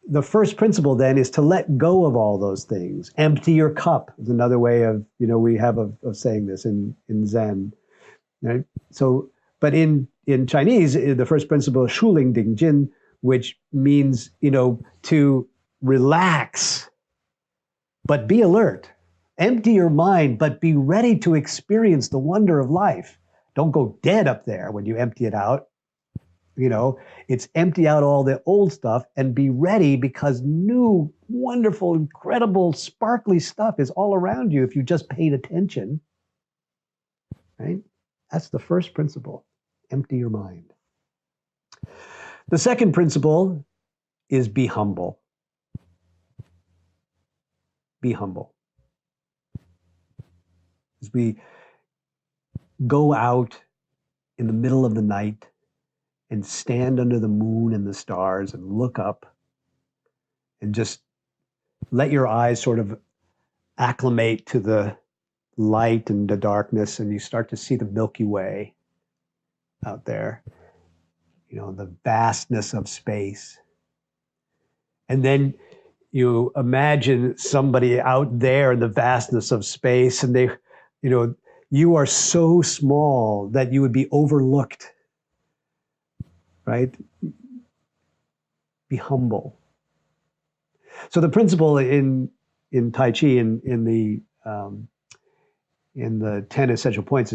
the first principle then is to let go of all those things. Empty your cup is another way of, we have of saying this in Zen. Right? So, but in Chinese, the first principle is Shuling Ding Jin, which means, to relax, but be alert. Empty your mind, but be ready to experience the wonder of life. Don't go dead up there when you empty it out. It's empty out all the old stuff and be ready because new, wonderful, incredible, sparkly stuff is all around you if you just paid attention. Right? That's the first principle. Empty your mind. The second principle is be humble. Be humble. As we go out in the middle of the night and stand under the moon and the stars and look up and just let your eyes sort of acclimate to the light and the darkness, and you start to see the Milky Way out there, the vastness of space. And then you imagine somebody out there in the vastness of space, and you are so small that you would be overlooked, right? Be humble. So the principle in Tai Chi in the 10 essential points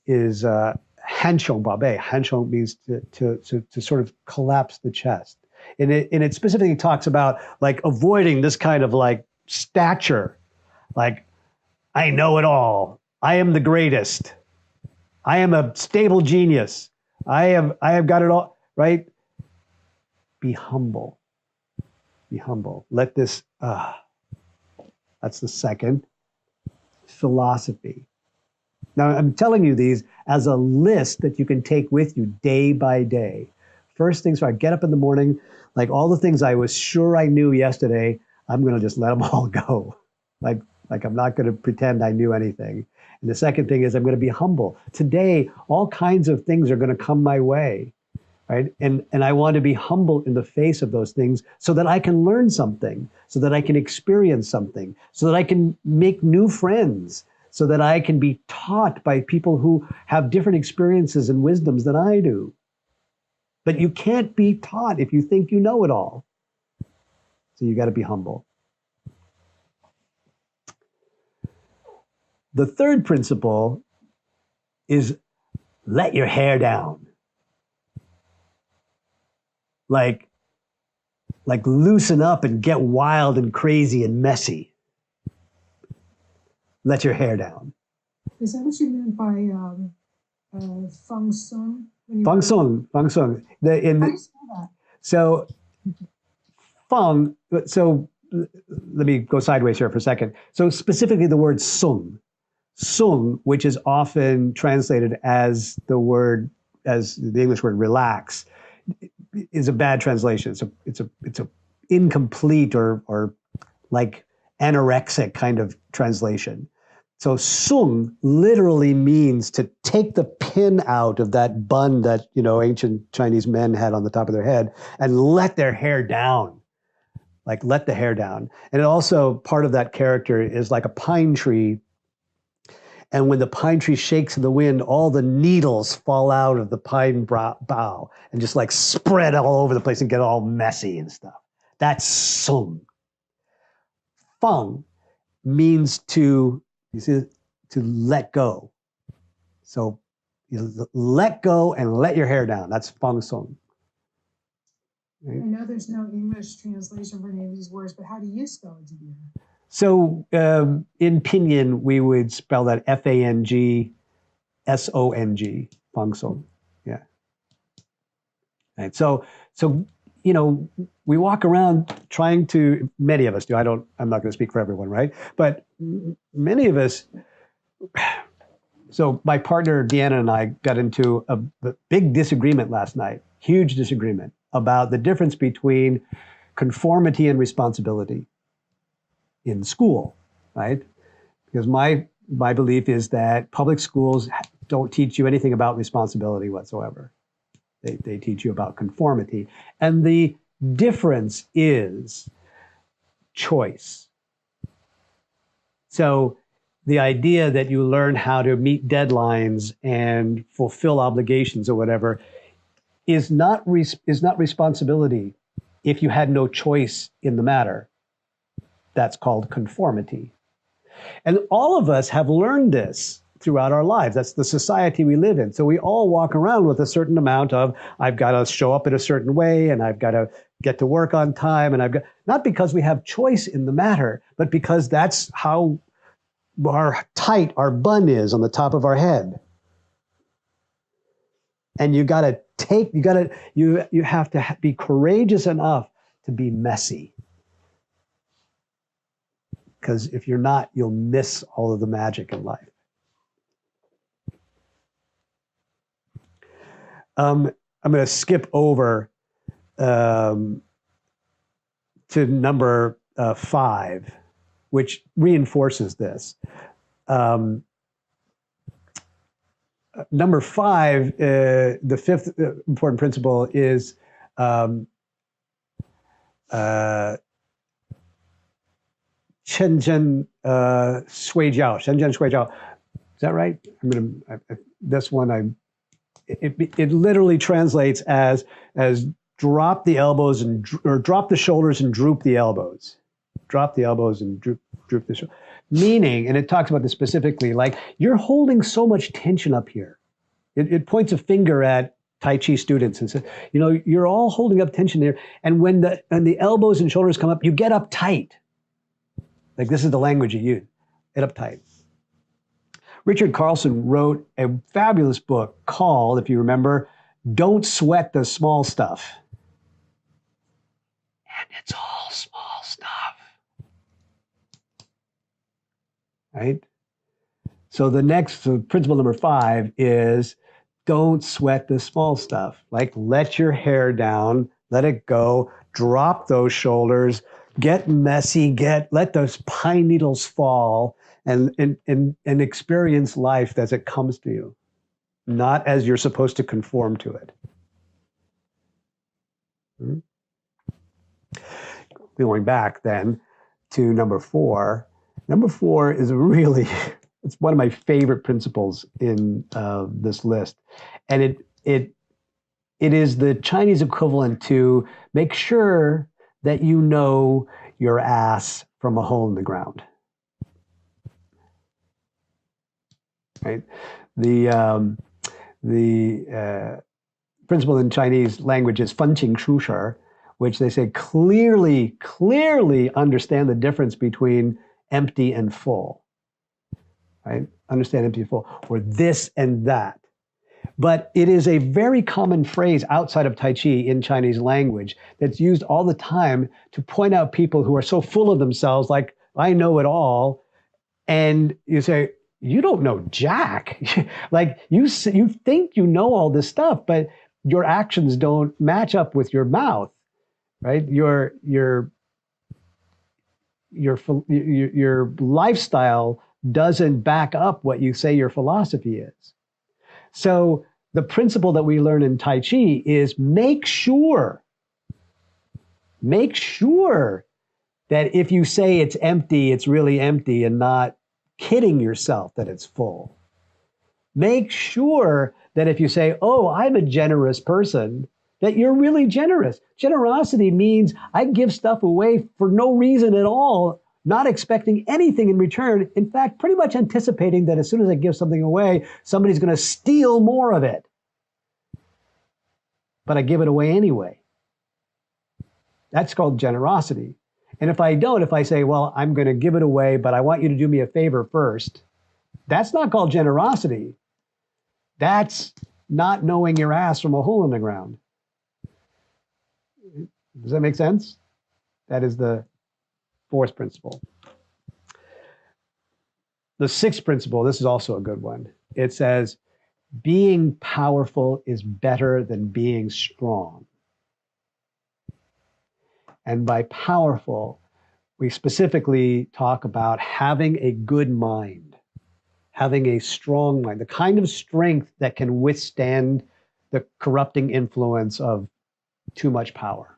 is Hanshong Babe. Hanshong means to sort of collapse the chest. And it specifically talks about like avoiding this kind of like stature, like I know it all. I am the greatest. I am a stable genius. I have got it all, right? Be humble. Be humble. Let this, that's the second. Philosophy. Now, I'm telling you these as a list that you can take with you day by day. First things, so I get up in the morning, like all the things I was sure I knew yesterday, I'm going to just let them all go. Like I'm not going to pretend I knew anything. And the second thing is I'm going to be humble. Today, all kinds of things are going to come my way. right? And I want to be humble in the face of those things so that I can learn something, so that I can experience something, so that I can make new friends, so that I can be taught by people who have different experiences and wisdoms than I do. But you can't be taught if you think you know it all. So you got to be humble. The third principle is let your hair down. Like loosen up and get wild and crazy and messy. Let your hair down. Is that what you meant by feng sung? Feng sung. How do you spell that? So feng, so let me go sideways here for a second. So specifically the word sung, which is often translated as the English word relax, is a bad translation. It's a incomplete or like anorexic kind of translation. So sung literally means to take the pin out of that bun that, ancient Chinese men had on the top of their head and let their hair down. Like let the hair down. And it also, part of that character is like a pine tree. And when the pine tree shakes in the wind, all the needles fall out of the pine bough and just like spread all over the place and get all messy and stuff. That's sung. Feng means to let go. So you let go and let your hair down. That's feng sung. Right? I know there's no English translation for any of these words, but how do you spell it, Divya? So in Pinyin, we would spell that Fangsong, feng sung. Yeah. Right. So we walk around trying to. Many of us do. I'm not going to speak for everyone, right? But many of us. So my partner Deanna and I got into a big disagreement last night. Huge disagreement about the difference between conformity and responsibility in school, right? Because my belief is that public schools don't teach you anything about responsibility whatsoever. They teach you about conformity. And the difference is choice. So the idea that you learn how to meet deadlines and fulfill obligations or whatever is not responsibility if you had no choice in the matter. That's called conformity. And all of us have learned this throughout our lives. That's the society we live in. So we all walk around with a certain amount of, I've got to show up in a certain way, and I've got to get to work on time, and not because we have choice in the matter, but because that's how tight our bun is on the top of our head. And you have to be courageous enough to be messy. Because if you're not, you'll miss all of the magic in life. I'm going to skip over to number 5, which reinforces this. Number 5, the fifth important principle is Shenzhen Shui Jiao. Shenzhen Shui Jiao. Is that right? This one, it literally translates as drop the elbows or drop the shoulders and droop the elbows. Drop the elbows and droop the shoulders. Meaning, and it talks about this specifically, like you're holding so much tension up here. It points a finger at Tai Chi students and says, you're all holding up tension there. And when the elbows and shoulders come up, you get uptight. Like this is the language you use. Get uptight. Richard Carlson wrote a fabulous book called, if you remember, Don't Sweat the Small Stuff. And it's all small stuff. Right? So principle number 5 is don't sweat the small stuff. Like let your hair down, let it go, drop those shoulders, get messy, let those pine needles fall and experience life as it comes to you, not as you're supposed to conform to it. Hmm? Going back then to number four. Number four is really, it's one of my favorite principles in this list. And it is the Chinese equivalent to make sure that you know your ass from a hole in the ground. Right? The principle in Chinese language is 分清楚事, which they say clearly understand the difference between empty and full. Right? Understand empty and full, or this and that. But it is a very common phrase outside of Tai Chi in Chinese language that's used all the time to point out people who are so full of themselves, like, I know it all. And you say, you don't know jack. Like you think you know all this stuff, but your actions don't match up with your mouth, right? Your lifestyle doesn't back up what you say your philosophy is. So the principle that we learn in Tai Chi is make sure that if you say it's empty, it's really empty and not kidding yourself that it's full. Make sure that if you say, oh, I'm a generous person, that you're really generous. Generosity means I give stuff away for no reason at all, not expecting anything in return. In fact, pretty much anticipating that as soon as I give something away, somebody's going to steal more of it. But I give it away anyway. That's called generosity. And if I say, well, I'm going to give it away, but I want you to do me a favor first, that's not called generosity. That's not knowing your ass from a hole in the ground. Does that make sense? That is the fourth principle. The sixth principle, this is also a good one. It says, being powerful is better than being strong. And by powerful, we specifically talk about having a good mind, having a strong mind, the kind of strength that can withstand the corrupting influence of too much power.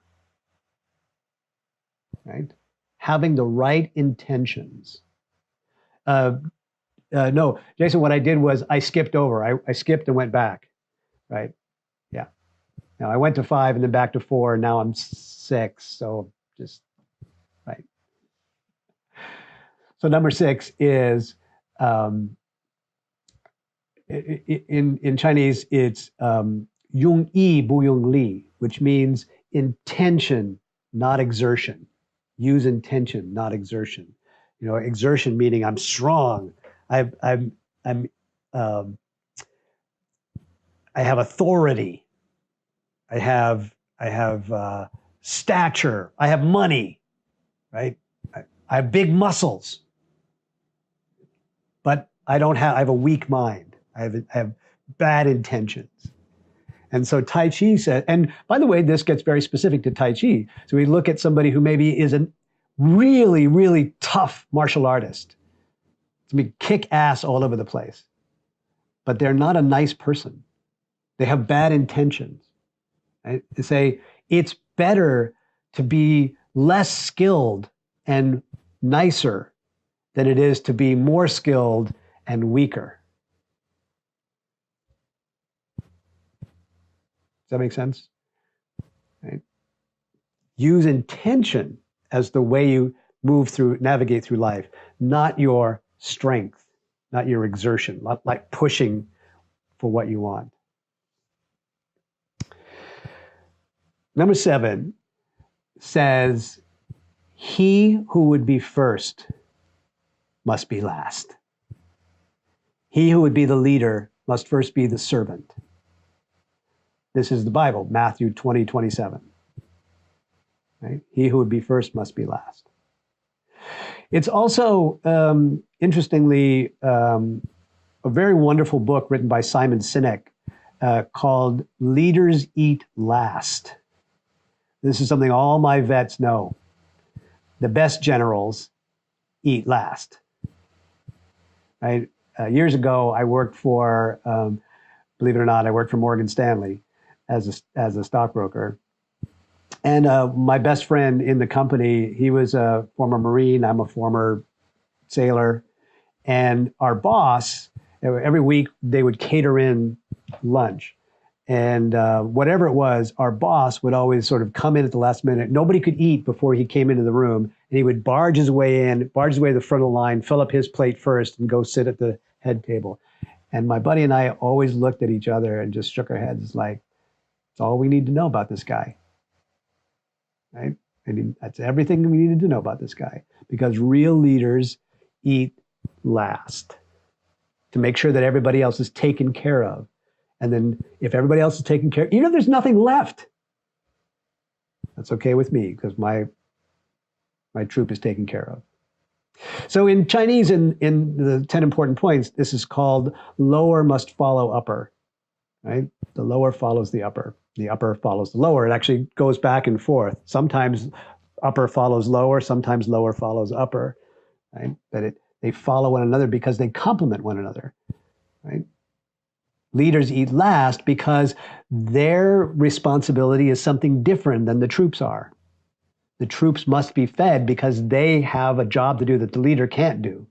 Right? Having the right intentions. No, Jason, what I did was I skipped over. I skipped and went back. Right? Yeah. Now I went to 5 and then back to 4. And now I'm 6. So just right. So number 6 is in Chinese, it's yung yi bu yung li, which means intention, not exertion. Use intention, not exertion. You know, exertion meaning I'm strong. I have authority. I have stature. I have money, right? I have big muscles, but I have a weak mind. I have bad intentions. And so Tai Chi said, and by the way, this gets very specific to Tai Chi. So we look at somebody who maybe is a really, really tough martial artist. To be kick ass all over the place. But they're not a nice person. They have bad intentions. Right? They say it's better to be less skilled and nicer than it is to be more skilled and weaker. Does that make sense? Right? Use intention as the way you navigate through life, not your strength, not your exertion, not like pushing for what you want. Number 7 says, he who would be first must be last. He who would be the leader must first be the servant. This is the Bible, Matthew 20:27. Right? He who would be first must be last. It's also, interestingly, a very wonderful book written by Simon Sinek called Leaders Eat Last. This is something all my vets know. The best generals eat last. Right? Years ago, I worked for, believe it or not, I worked for Morgan Stanley as a stockbroker. And my best friend in the company, he was a former Marine. I'm a former sailor. And our boss, every week they would cater in lunch. And whatever it was, our boss would always sort of come in at the last minute. Nobody could eat before he came into the room. And he would barge his way to the front of the line, fill up his plate first, and go sit at the head table. And my buddy and I always looked at each other and just shook our heads like, that's all we need to know about this guy. Right? And that's everything we needed to know about this guy. Because real leaders eat last to make sure that everybody else is taken care of. And then if everybody else is taken care of, even if there's nothing left, that's okay with me because my troop is taken care of. So in Chinese, in the 10 important points, this is called lower must follow upper, right? The lower follows the upper. The upper follows the lower. It actually goes back and forth. Sometimes upper follows lower, sometimes lower follows upper, right? But they follow one another because they complement one another, right? Leaders eat last because their responsibility is something different than the troops are. The troops must be fed because they have a job to do that the leader can't do.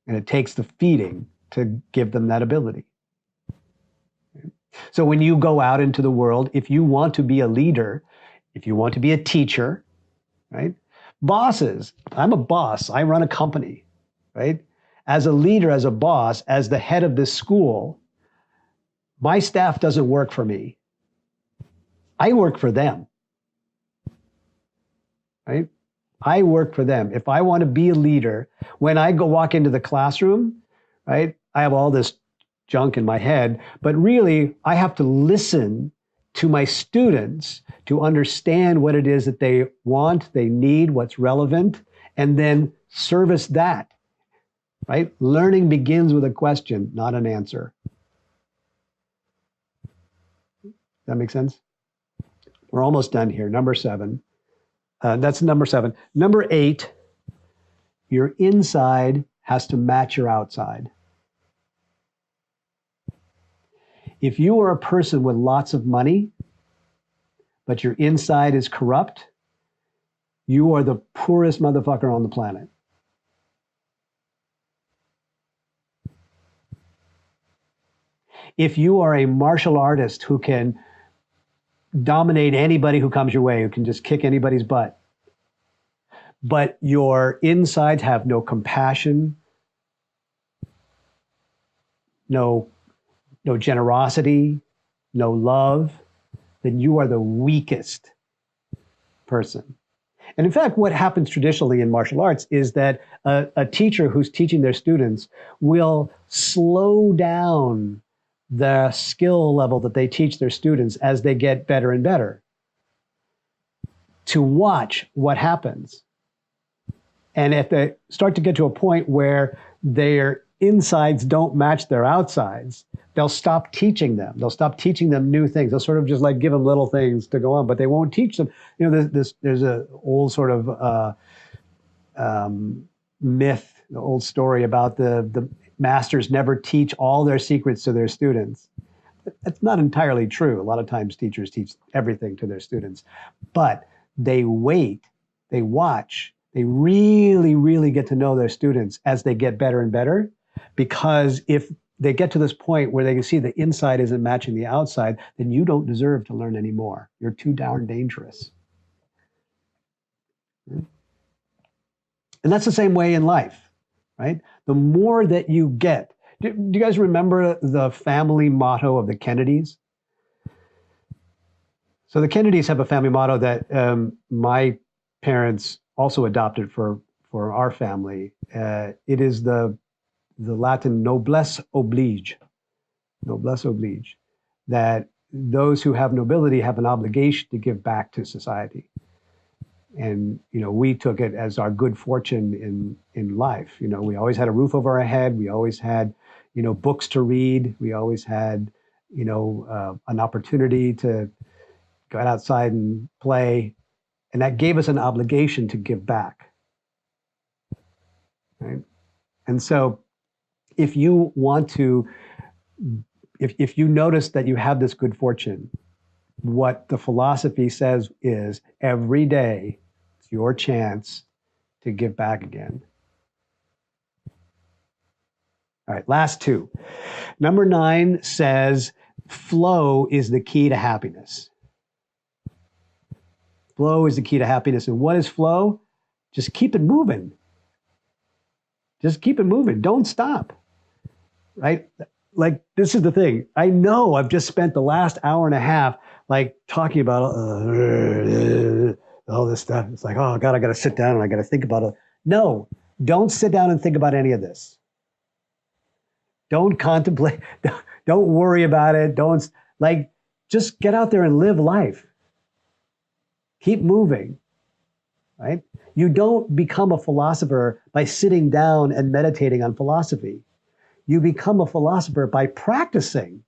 And it takes the feeding to give them that ability. So when you go out into the world, if you want to be a leader, if you want to be a teacher, right? Bosses, I'm a boss, I run a company, right? As a leader, as a boss, as the head of this school, my staff doesn't work for me. I work for them, right? I work for them. If I want to be a leader, when I go walk into the classroom, right, I have all this junk in my head, but really I have to listen to my students to understand what it is that they want, they need, what's relevant, and then service that. Right? Learning begins with a question, not an answer. That make sense? We're almost done here. Number 7. That's number 7. Number 8, your inside has to match your outside. If you are a person with lots of money, but your inside is corrupt, you are the poorest motherfucker on the planet. If you are a martial artist who can dominate anybody who comes your way, who can just kick anybody's butt, but your insides have no compassion, no generosity, no love, then you are the weakest person. And in fact, what happens traditionally in martial arts is that a teacher who's teaching their students will slow down the skill level that they teach their students as they get better and better to watch what happens. And if they start to get to a point where their insides don't match their outsides, they'll stop teaching them. They'll stop teaching them new things. They'll sort of just like give them little things to go on, but they won't teach them. You know, there's a old sort of myth, the old story about the masters never teach all their secrets to their students. That's not entirely true. A lot of times teachers teach everything to their students, but they wait, they watch, they really, really get to know their students as they get better and better. Because if they get to this point where they can see the inside isn't matching the outside, then you don't deserve to learn anymore. You're too darn dangerous. And that's the same way in life, right? The more that you get, do you guys remember the family motto of the Kennedys? So the Kennedys have a family motto that my parents also adopted for our family. It is the Latin noblesse oblige, that those who have nobility have an obligation to give back to society. And, you know, we took it as our good fortune in life. You know, we always had a roof over our head. We always had, you know, books to read. We always had, you know, an opportunity to go outside and play. And that gave us an obligation to give back. Right? And so if you want to, if you notice that you have this good fortune, what the philosophy says is every day it's your chance to give back again. All right, last two. Number 9 says flow is the key to happiness. Flow is the key to happiness. And what is flow? Just keep it moving. Just keep it moving. Don't stop. Right? Like, this is the thing. I know I've just spent the last hour and a half like talking about all this stuff. It's like, oh God, I got to sit down and I got to think about it. No, don't sit down and think about any of this. Don't contemplate. Don't worry about it. Don't, like, just get out there and live life. Keep moving, right? You don't become a philosopher by sitting down and meditating on philosophy. You become a philosopher by practicing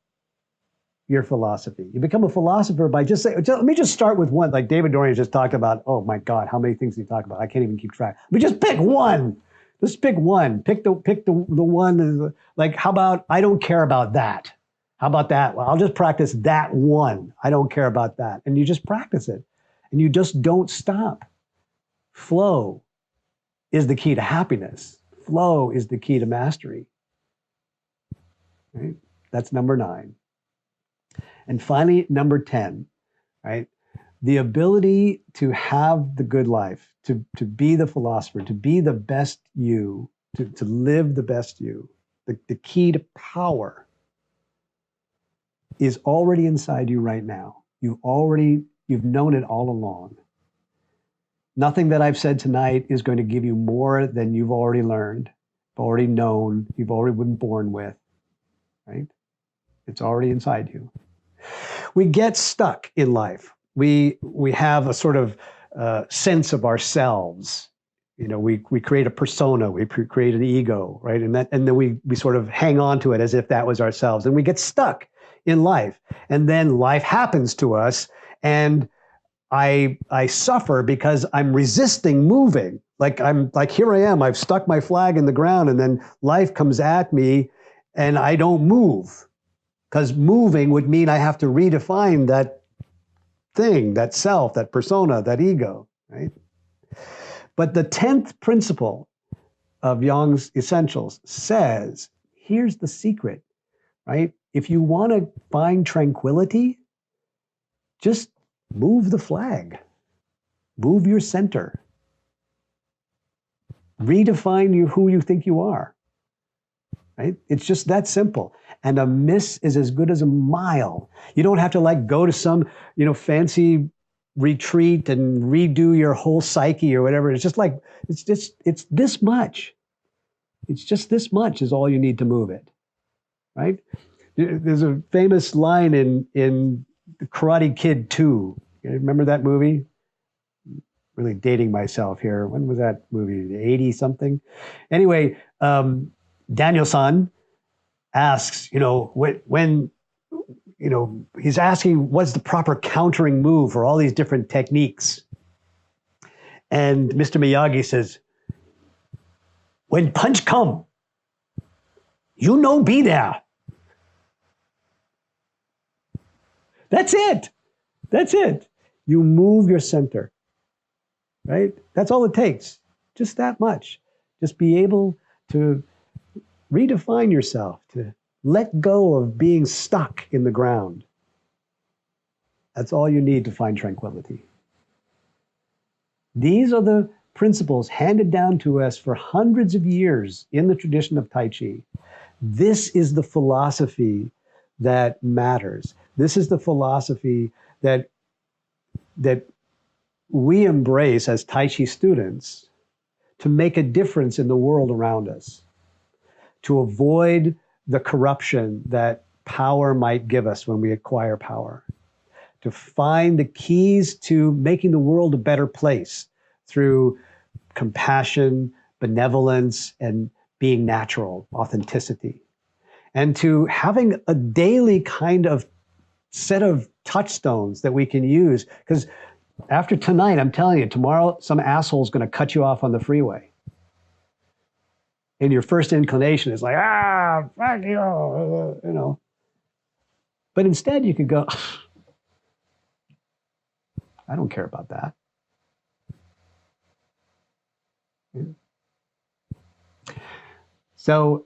your philosophy. You become a philosopher by just saying, let me just start with one. Like David Dorian just talked about, oh my God, how many things did he talk about? I can't even keep track. But just pick one. Just pick one. Pick the one. Like, how about, I don't care about that. How about that? Well, I'll just practice that one. I don't care about that. And you just practice it. And you just don't stop. Flow is the key to happiness. Flow is the key to mastery. Right? That's number 9. And finally, number 10, right? The ability to have the good life, to be the philosopher, to be the best you, to live the best you. The key to power is already inside you right now. You've known it all along. Nothing that I've said tonight is going to give you more than you've already learned, already known, you've already been born with, right? It's already inside you. We get stuck in life. We have a sort of sense of ourselves. You know, we create a persona, we create an ego, right? And then we sort of hang on to it as if that was ourselves. And we get stuck in life. And then life happens to us, and I suffer because I'm resisting moving. Like here I am, I've stuck my flag in the ground, and then life comes at me and I don't move. Because moving would mean I have to redefine that thing, that self, that persona, that ego, right? But the 10th principle of Jung's Essentials says, here's the secret, right? If you want to find tranquility, just move the flag, move your center, redefine who you think you are, right? It's just that simple. And a miss is as good as a mile. You don't have to like go to some, fancy retreat and redo your whole psyche or whatever. It's just like, it's this much. It's just this much is all you need to move it, right? There's a famous line in Karate Kid 2. You remember that movie? Really dating myself here. When was that movie? 80 something? Anyway, Daniel-san asks, when he's asking what's the proper countering move for all these different techniques. And Mr. Miyagi says, when punch come, be there. That's it. That's it. You move your center, right? That's all it takes. Just that much. Just be able to redefine yourself, to let go of being stuck in the ground. That's all you need to find tranquility. These are the principles handed down to us for hundreds of years in the tradition of Tai Chi. This is the philosophy that matters. This is the philosophy that we embrace as Tai Chi students to make a difference in the world around us, to avoid the corruption that power might give us when we acquire power, to find the keys to making the world a better place through compassion, benevolence, and being natural, authenticity, and to having a daily kind of set of touchstones that we can use. Because after tonight, I'm telling you, tomorrow, some asshole's going to cut you off on the freeway. And your first inclination is like, fuck you, But instead you could go, I don't care about that. So,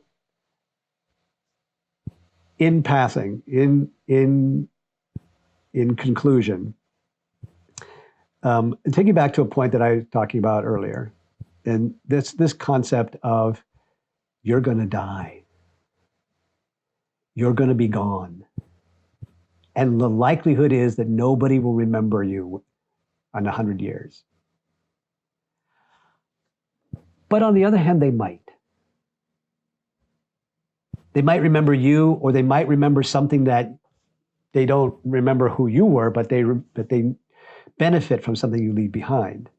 in passing, in conclusion, taking back to a point that I was talking about earlier, and this concept of you're going to die, you're going to be gone, and the likelihood is that nobody will remember you in 100 years. But on the other hand, they might. They might remember you, or they might remember something that they don't remember who you were, but they benefit from something you leave behind.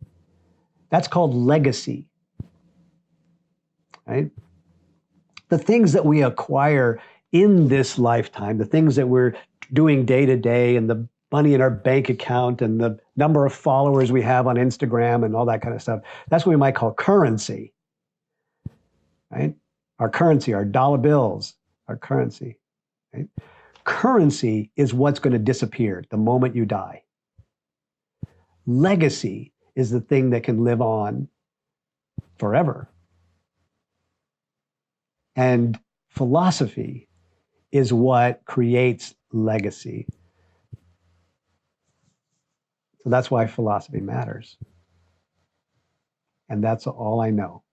That's called legacy, right? The things that we acquire in this lifetime, the things that we're doing day to day, and the money in our bank account, and the number of followers we have on Instagram, and all that kind of stuff, that's what we might call currency, right? Our currency, our dollar bills, our currency, right? Currency is what's going to disappear the moment you die. Legacy is the thing that can live on forever. And philosophy is what creates legacy. So that's why philosophy matters. And that's all I know.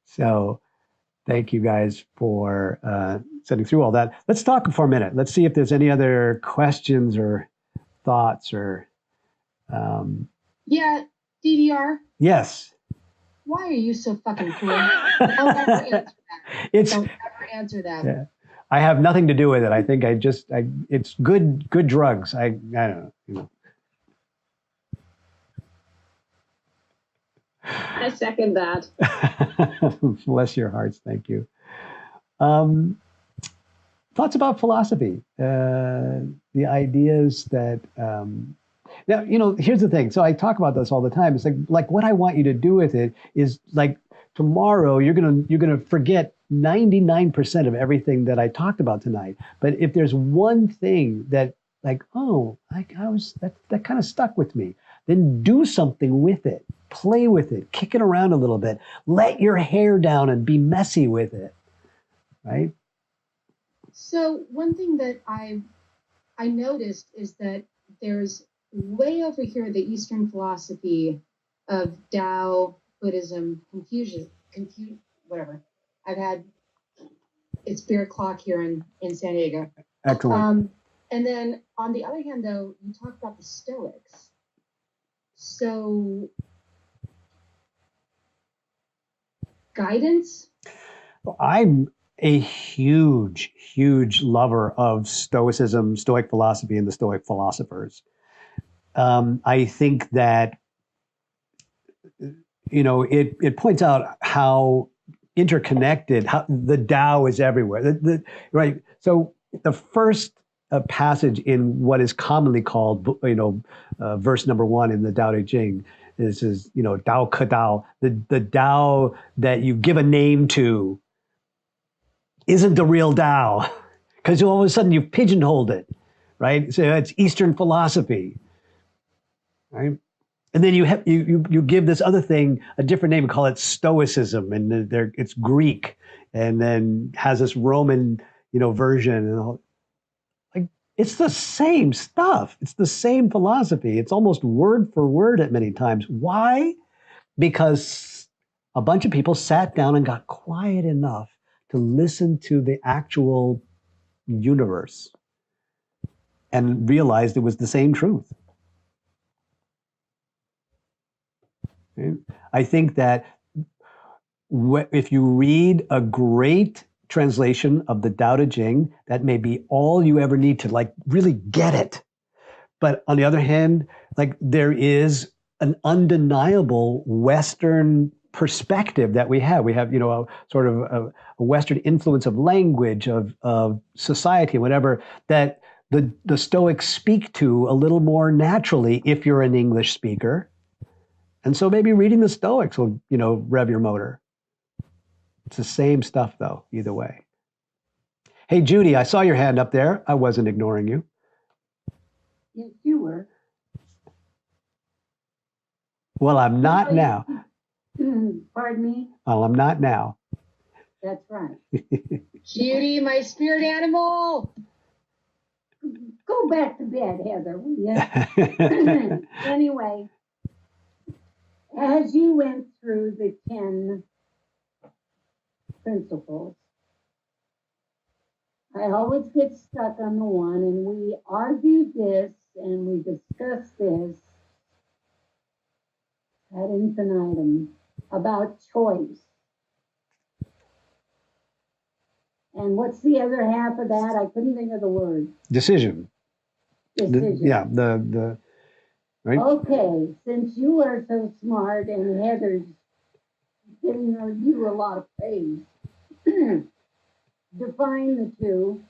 So thank you guys for sitting through all that. Let's talk for a minute. Let's see if there's any other questions or thoughts or. Yeah, DDR. Yes. Why are you so fucking cool? Don't ever answer that. Don't ever answer that. Yeah. I have nothing to do with it. I think it's good drugs. I don't know. You know. I second that. Bless your hearts. Thank you. Thoughts about philosophy, the ideas that, now, you know, here's the thing. So I talk about this all the time. It's like what I want you to do with it is like tomorrow you're gonna forget 99% of everything that I talked about tonight. But if there's one thing that like, oh, that kind of stuck with me, then do something with it. Play with it, kick it around a little bit, let your hair down and be messy with it, right? So one thing that I noticed is that there's way over here the Eastern philosophy of Tao, Buddhism, Confucius, whatever. It's beer o'clock here in San Diego. Excellent. And then on the other hand, though, you talk about the Stoics. So guidance? I'm a huge lover of Stoicism, Stoic philosophy, and the Stoic philosophers. I think that, you know, it points out how interconnected, how the Tao is everywhere. Right. So the first passage in what is commonly called, you know, verse number 1 in the Tao Te Ching is you know, Tao Ke Tao, the Tao that you give a name to isn't the real Tao, because all of a sudden you've pigeonholed it, right? So it's Eastern philosophy, right? And then you give this other thing a different name and call it Stoicism, and it's Greek, and then has this Roman, you know, version, and all. Like, it's the same stuff. It's the same philosophy. It's almost word for word at many times. Why? Because a bunch of people sat down and got quiet enough to listen to the actual universe and realized it was the same truth. I think that if you read a great translation of the Tao Te Ching, that may be all you ever need to like really get it. But on the other hand, like there is an undeniable Western perspective that we have. We have, you know, a sort of a Western influence of language, of society, whatever, that the Stoics speak to a little more naturally if you're an English speaker. And so maybe reading the Stoics will, you know, rev your motor. It's the same stuff though, either way. Hey, Judy, I saw your hand up there. I wasn't ignoring you. Yes, you were. Well, I'm not now. Pardon me? Well, I'm not now. That's right. Judy, my spirit animal. Go back to bed, Heather, will you? Anyway, as you went through the 10 principles, I always get stuck on the one, and we argued this and we discussed this ad infinitum about choice. And what's the other half of that? I couldn't think of the word. Decision. Decision. The right. Okay, since you are so smart and Heather's giving you a lot of praise, define the two.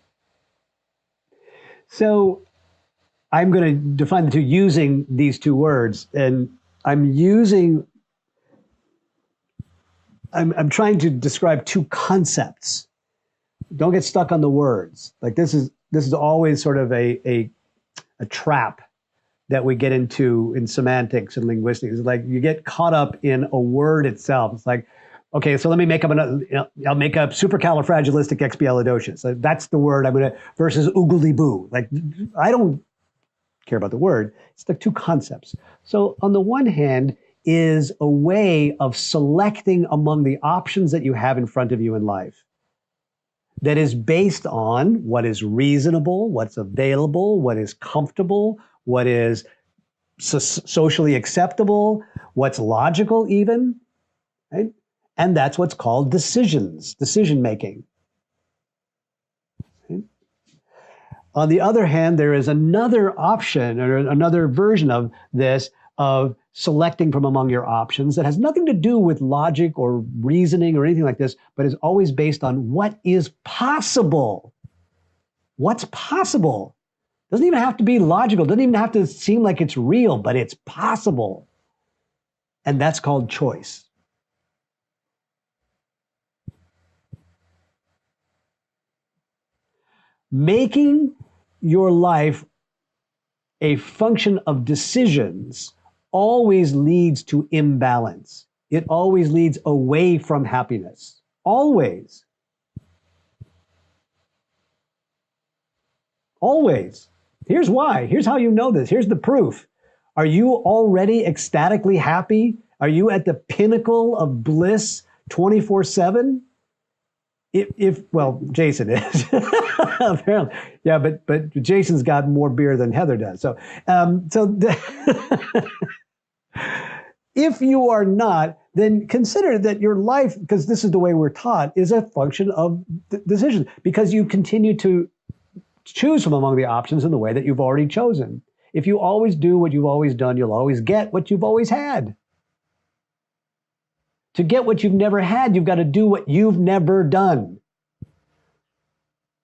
So I'm going to define the two using these two words, and I'm trying to describe two concepts. Don't get stuck on the words. Like this is always sort of a trap that we get into in semantics and linguistics. It's like you get caught up in a word itself. It's like, okay, so let me make up I'll make up supercalifragilisticexpialidocious. So that's the word I'm going to, versus oogly-boo. Like, I don't care about the word. It's the two concepts. So on the one hand is a way of selecting among the options that you have in front of you in life that is based on what is reasonable, what's available, what is comfortable, what is socially acceptable, what's logical even, right? And that's what's called decision making. Okay? On the other hand, there is another option or another version of this of selecting from among your options that has nothing to do with logic or reasoning or anything like this, but is always based on what is possible. What's possible? Doesn't even have to be logical, doesn't even have to seem like it's real, but it's possible. And that's called choice. Making your life a function of decisions always leads to imbalance. It always leads away from happiness. Always. Always. Here's why. Here's how you know this. Here's the proof. Are you already ecstatically happy? Are you at the pinnacle of bliss 24/7? Well, Jason is apparently, yeah, but Jason's got more beer than Heather does. So if you are not, then consider that your life, because this is the way we're taught, is a function of decision, because you continue to choose from among the options in the way that you've already chosen. If you always do what you've always done, you'll always get what you've always had. To get what you've never had, you've got to do what you've never done,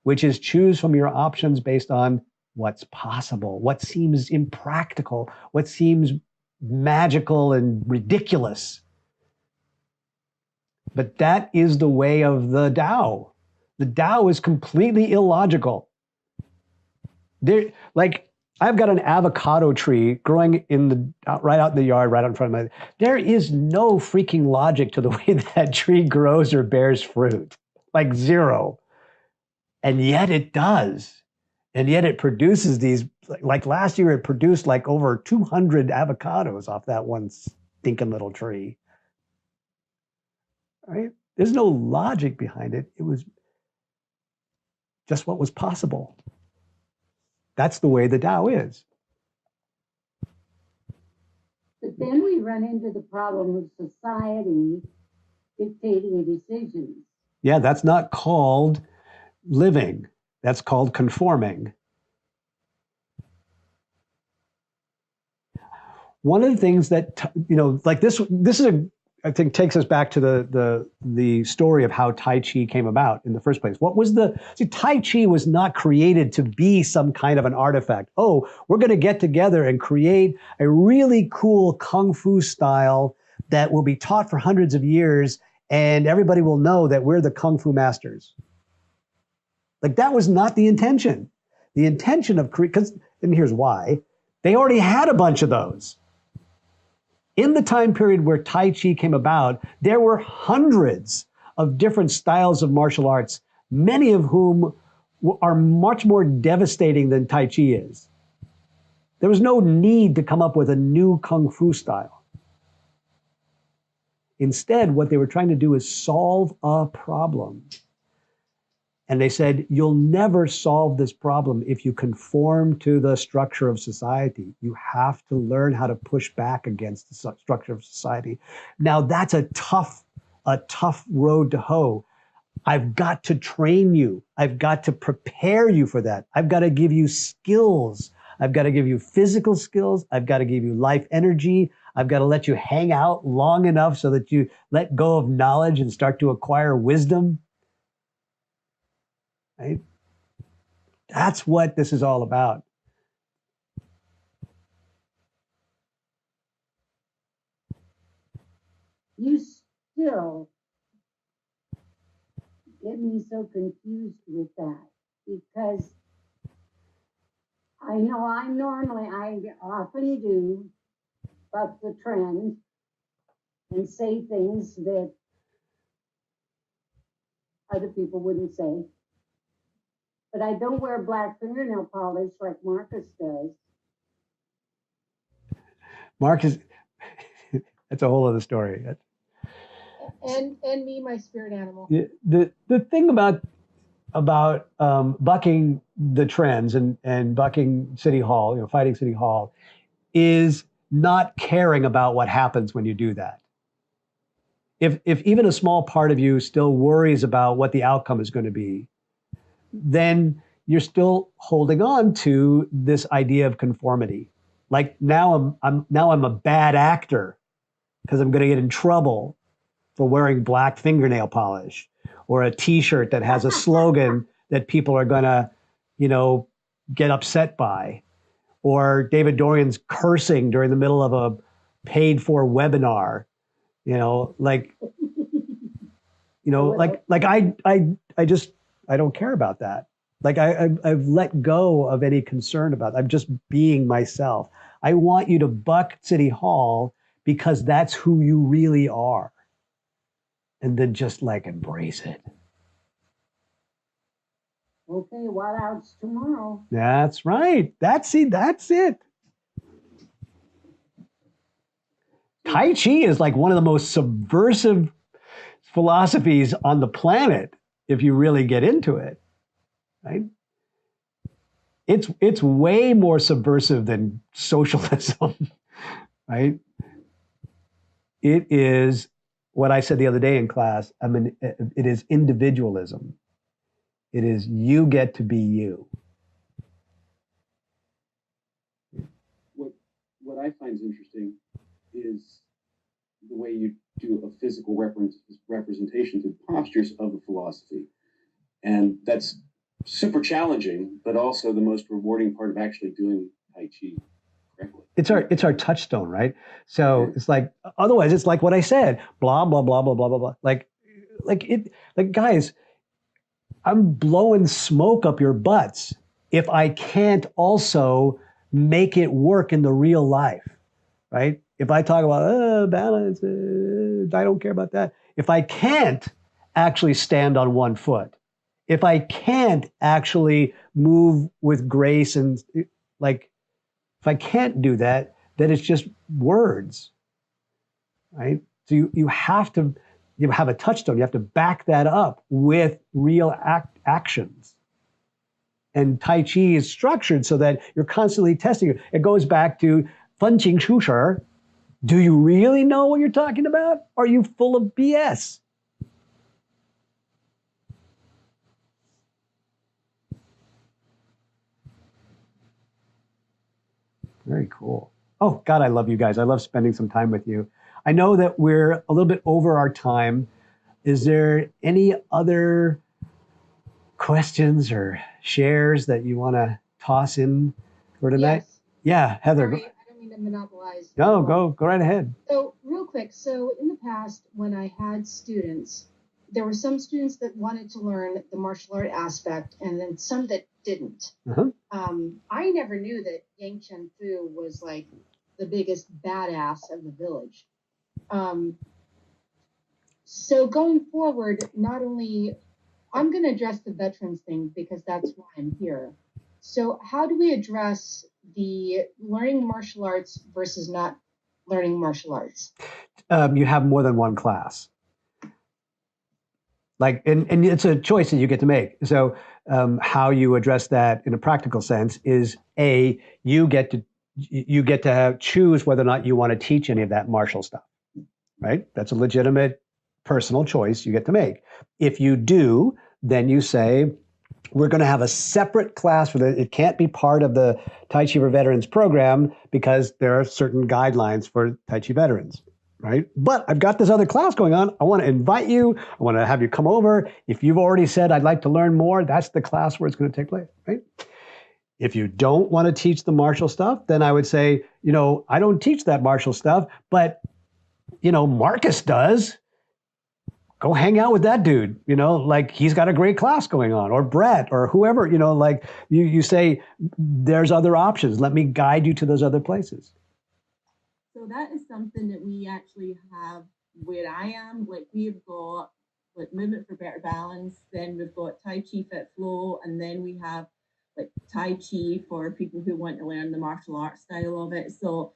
which is choose from your options based on what's possible, what seems impractical, what seems magical and ridiculous. But that is the way of the Tao. The Tao is completely illogical. I've got an avocado tree growing right out in the yard, right out in front of there is no freaking logic to the way that tree grows or bears fruit. Like zero. And yet it does. And yet it produces these, like last year it produced like over 200 avocados off that one stinking little tree. Right? There's no logic behind it. It was just what was possible. That's the way the Tao is. But then we run into the problem of society dictating decisions. Yeah, that's not called living. That's called conforming. One of the things that, like this is I think takes us back to the story of how Tai Chi came about in the first place. Tai Chi was not created to be some kind of an artifact. Oh, we're going to get together and create a really cool Kung Fu style that will be taught for hundreds of years and everybody will know that we're the Kung Fu masters. Like that was not the intention. The intention of because, and here's why, they already had a bunch of those. In the time period where Tai Chi came about, there were hundreds of different styles of martial arts, many of whom are much more devastating than Tai Chi is. There was no need to come up with a new Kung Fu style. Instead, what they were trying to do is solve a problem. And they said, you'll never solve this problem if you conform to the structure of society. You have to learn how to push back against the structure of society. Now, that's a tough road to hoe. I've got to train you. I've got to prepare you for that. I've got to give you skills. I've got to give you physical skills. I've got to give you life energy. I've got to let you hang out long enough so that you let go of knowledge and start to acquire wisdom. Right? That's what this is all about. You still get me so confused with that because I know I often do buck the trend and say things that other people wouldn't say. But I don't wear black fingernail polish like Marcus does. Marcus, that's a whole other story. And me, my spirit animal. The thing about bucking the trends and bucking City Hall, fighting City Hall, is not caring about what happens when you do that. If even a small part of you still worries about what the outcome is going to be, then you're still holding on to this idea of conformity. Like now I'm a bad actor because I'm going to get in trouble for wearing black fingernail polish or a T-shirt that has a slogan that people are going to, get upset by, or David Dorian's cursing during the middle of a paid-for webinar. I don't care about that. Like I've let go of any concern about it. I'm just being myself. I want you to buck City Hall because that's who you really are. And then just embrace it. Okay, what else tomorrow? That's right. That's it. Tai Chi is like one of the most subversive philosophies on the planet if you really get into it, right? It's way more subversive than socialism, right? It is what I said the other day in class. It is individualism. It is you get to be you. What I find interesting is the way you do a physical representation through postures of the philosophy. And that's super challenging, but also the most rewarding part of actually doing Tai Chi correctly. It's our touchstone, right? So it's like, otherwise it's like what I said, blah, blah, blah, blah, blah, blah, blah. Like guys, I'm blowing smoke up your butts if I can't also make it work in the real life, right? If I talk about balance, I don't care about that. If I can't actually stand on one foot, if I can't actually move with grace and if I can't do that, then it's just words, right? So you have to have a touchstone. You have to back that up with real actions. And Tai Chi is structured so that you're constantly testing it. It goes back to 分清楚事. Do you really know what you're talking about? Are you full of BS? Very cool. Oh, God, I love you guys. I love spending some time with you. I know that we're a little bit over our time. Is there any other questions or shares that you want to toss in for tonight? Yes. Yeah, Heather. Sorry, I don't mean to monopolize. No, go right ahead. So real quick, so in the past when I had students there were some students that wanted to learn the martial art aspect, and then some that didn't. I never knew that Yang Chen Fu was like the biggest badass of the village. So going forward, not only I'm going to address the veterans thing because that's why I'm here. So how do we address the learning martial arts versus not learning martial arts? You have more than one class. Like, and it's a choice that you get to make. So how you address that in a practical sense is you get to choose whether or not you want to teach any of that martial stuff, right? That's a legitimate personal choice you get to make. If you do, then you say, we're going to have a separate class for it can't be part of the Tai Chi for Veterans program because there are certain guidelines for Tai Chi veterans. Right? But I've got this other class going on. I want to invite you. I want to have you come over. If you've already said, I'd like to learn more, that's the class where it's going to take place, right? If you don't want to teach the martial stuff, then I would say, I don't teach that martial stuff, but, Marcus does. Go hang out with that dude, like he's got a great class going on, or Brett, or whoever, like you say, there's other options. Let me guide you to those other places. So that is something that we actually have where I am. Like we've got like Movement for Better Balance, then we've got Tai Chi Fit Flow, and then we have like Tai Chi for people who want to learn the martial arts style of it. So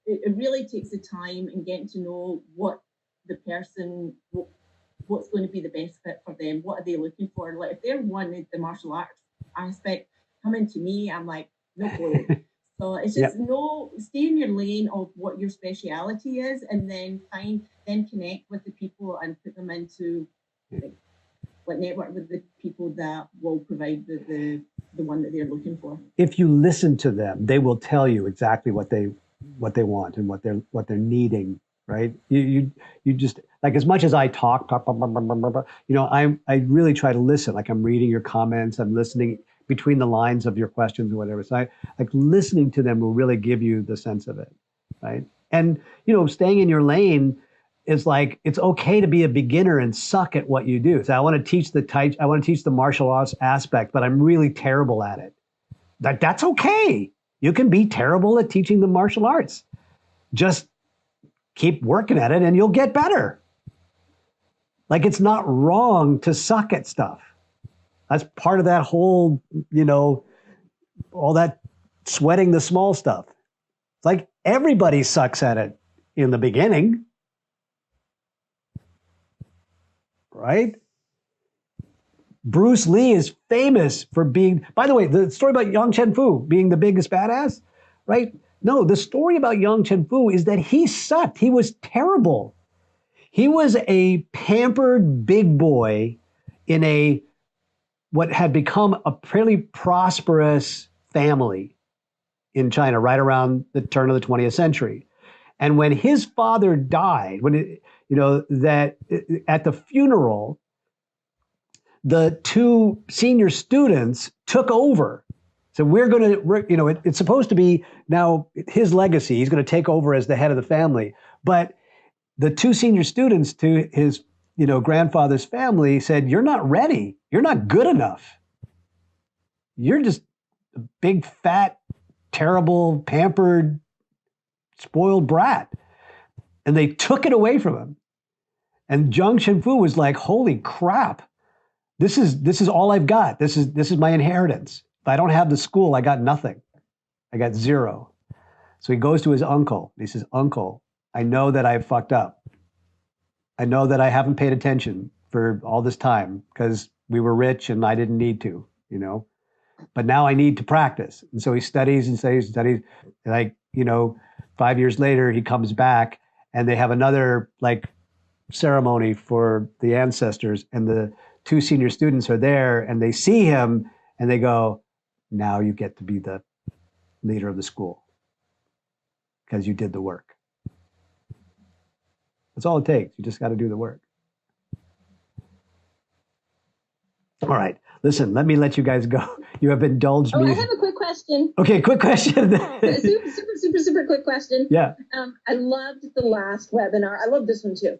it really takes the time and getting to know what the person, what's going to be the best fit for them. What are they looking for? Like if they're wanting the martial arts aspect, coming to me, I'm like, no clue. So it's just stay in your lane of what your speciality is, and then connect with the people and put them into like network with the people that will provide the one that they're looking for. If you listen to them, they will tell you exactly what they want and what they're needing. Right? You just like as much as I talk, I really try to listen. Like I'm reading your comments, I'm listening between the lines of your questions or whatever. So like listening to them will really give you the sense of it, right? And staying in your lane is like it's okay to be a beginner and suck at what you do. So I want to teach the martial arts aspect, but I'm really terrible at it. That's okay. You can be terrible at teaching the martial arts. Just keep working at it and you'll get better. Like it's not wrong to suck at stuff. That's part of that whole, all that sweating the small stuff. It's like everybody sucks at it in the beginning. Right? Bruce Lee is famous for being, by the way, the story about Yang Chen Fu being the biggest badass, right? No, the story about Yang Chen Fu is that he sucked. He was terrible. He was a pampered big boy in what had become a pretty prosperous family in China right around the turn of the 20th century. And when his father died, that at the funeral, the two senior students took over. So it's supposed to be now his legacy. He's going to take over as the head of the family. But the two senior students to his grandfather's family said, you're not ready. You're not good enough. You're just a big, fat, terrible, pampered, spoiled brat. And they took it away from him. And Zhang Shenfu was like, holy crap. This is all I've got. This is my inheritance. If I don't have the school, I got nothing. I got zero. So he goes to his uncle. He says, Uncle, I know that I've fucked up. I know that I haven't paid attention for all this time because we were rich and I didn't need to, but now I need to practice. And so he studies and studies. Like, 5 years later, he comes back and they have another ceremony for the ancestors. And the two senior students are there and they see him and they go, now you get to be the leader of the school because you did the work. That's all it takes. You just got to do the work. All right. Listen, let me let you guys go. You have indulged me. I have a quick question. Okay, quick question. super quick question. Yeah. I loved the last webinar. I love this one too.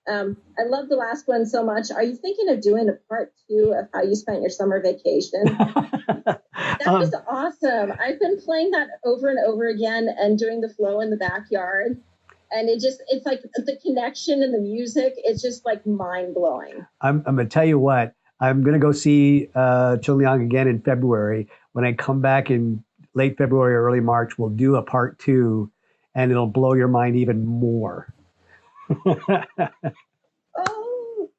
I love the last one so much. Are you thinking of doing a part 2 of how you spent your summer vacation? That was awesome. I've been playing that over and over again and doing the flow in the backyard. And it's like the connection and the music, it's just like mind blowing. I'm going to tell you what, I'm going to go see Chiliang again in February. When I come back in late February or early March, we'll do a part 2 and it'll blow your mind even more. Oh.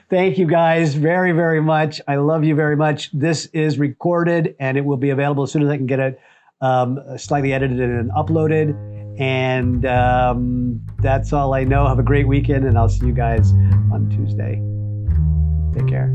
Thank you guys very, very much. I love you very much. This is recorded and it will be available as soon as I can get it slightly edited and uploaded. And that's all I know. Have a great weekend and I'll see you guys on Tuesday. Take care.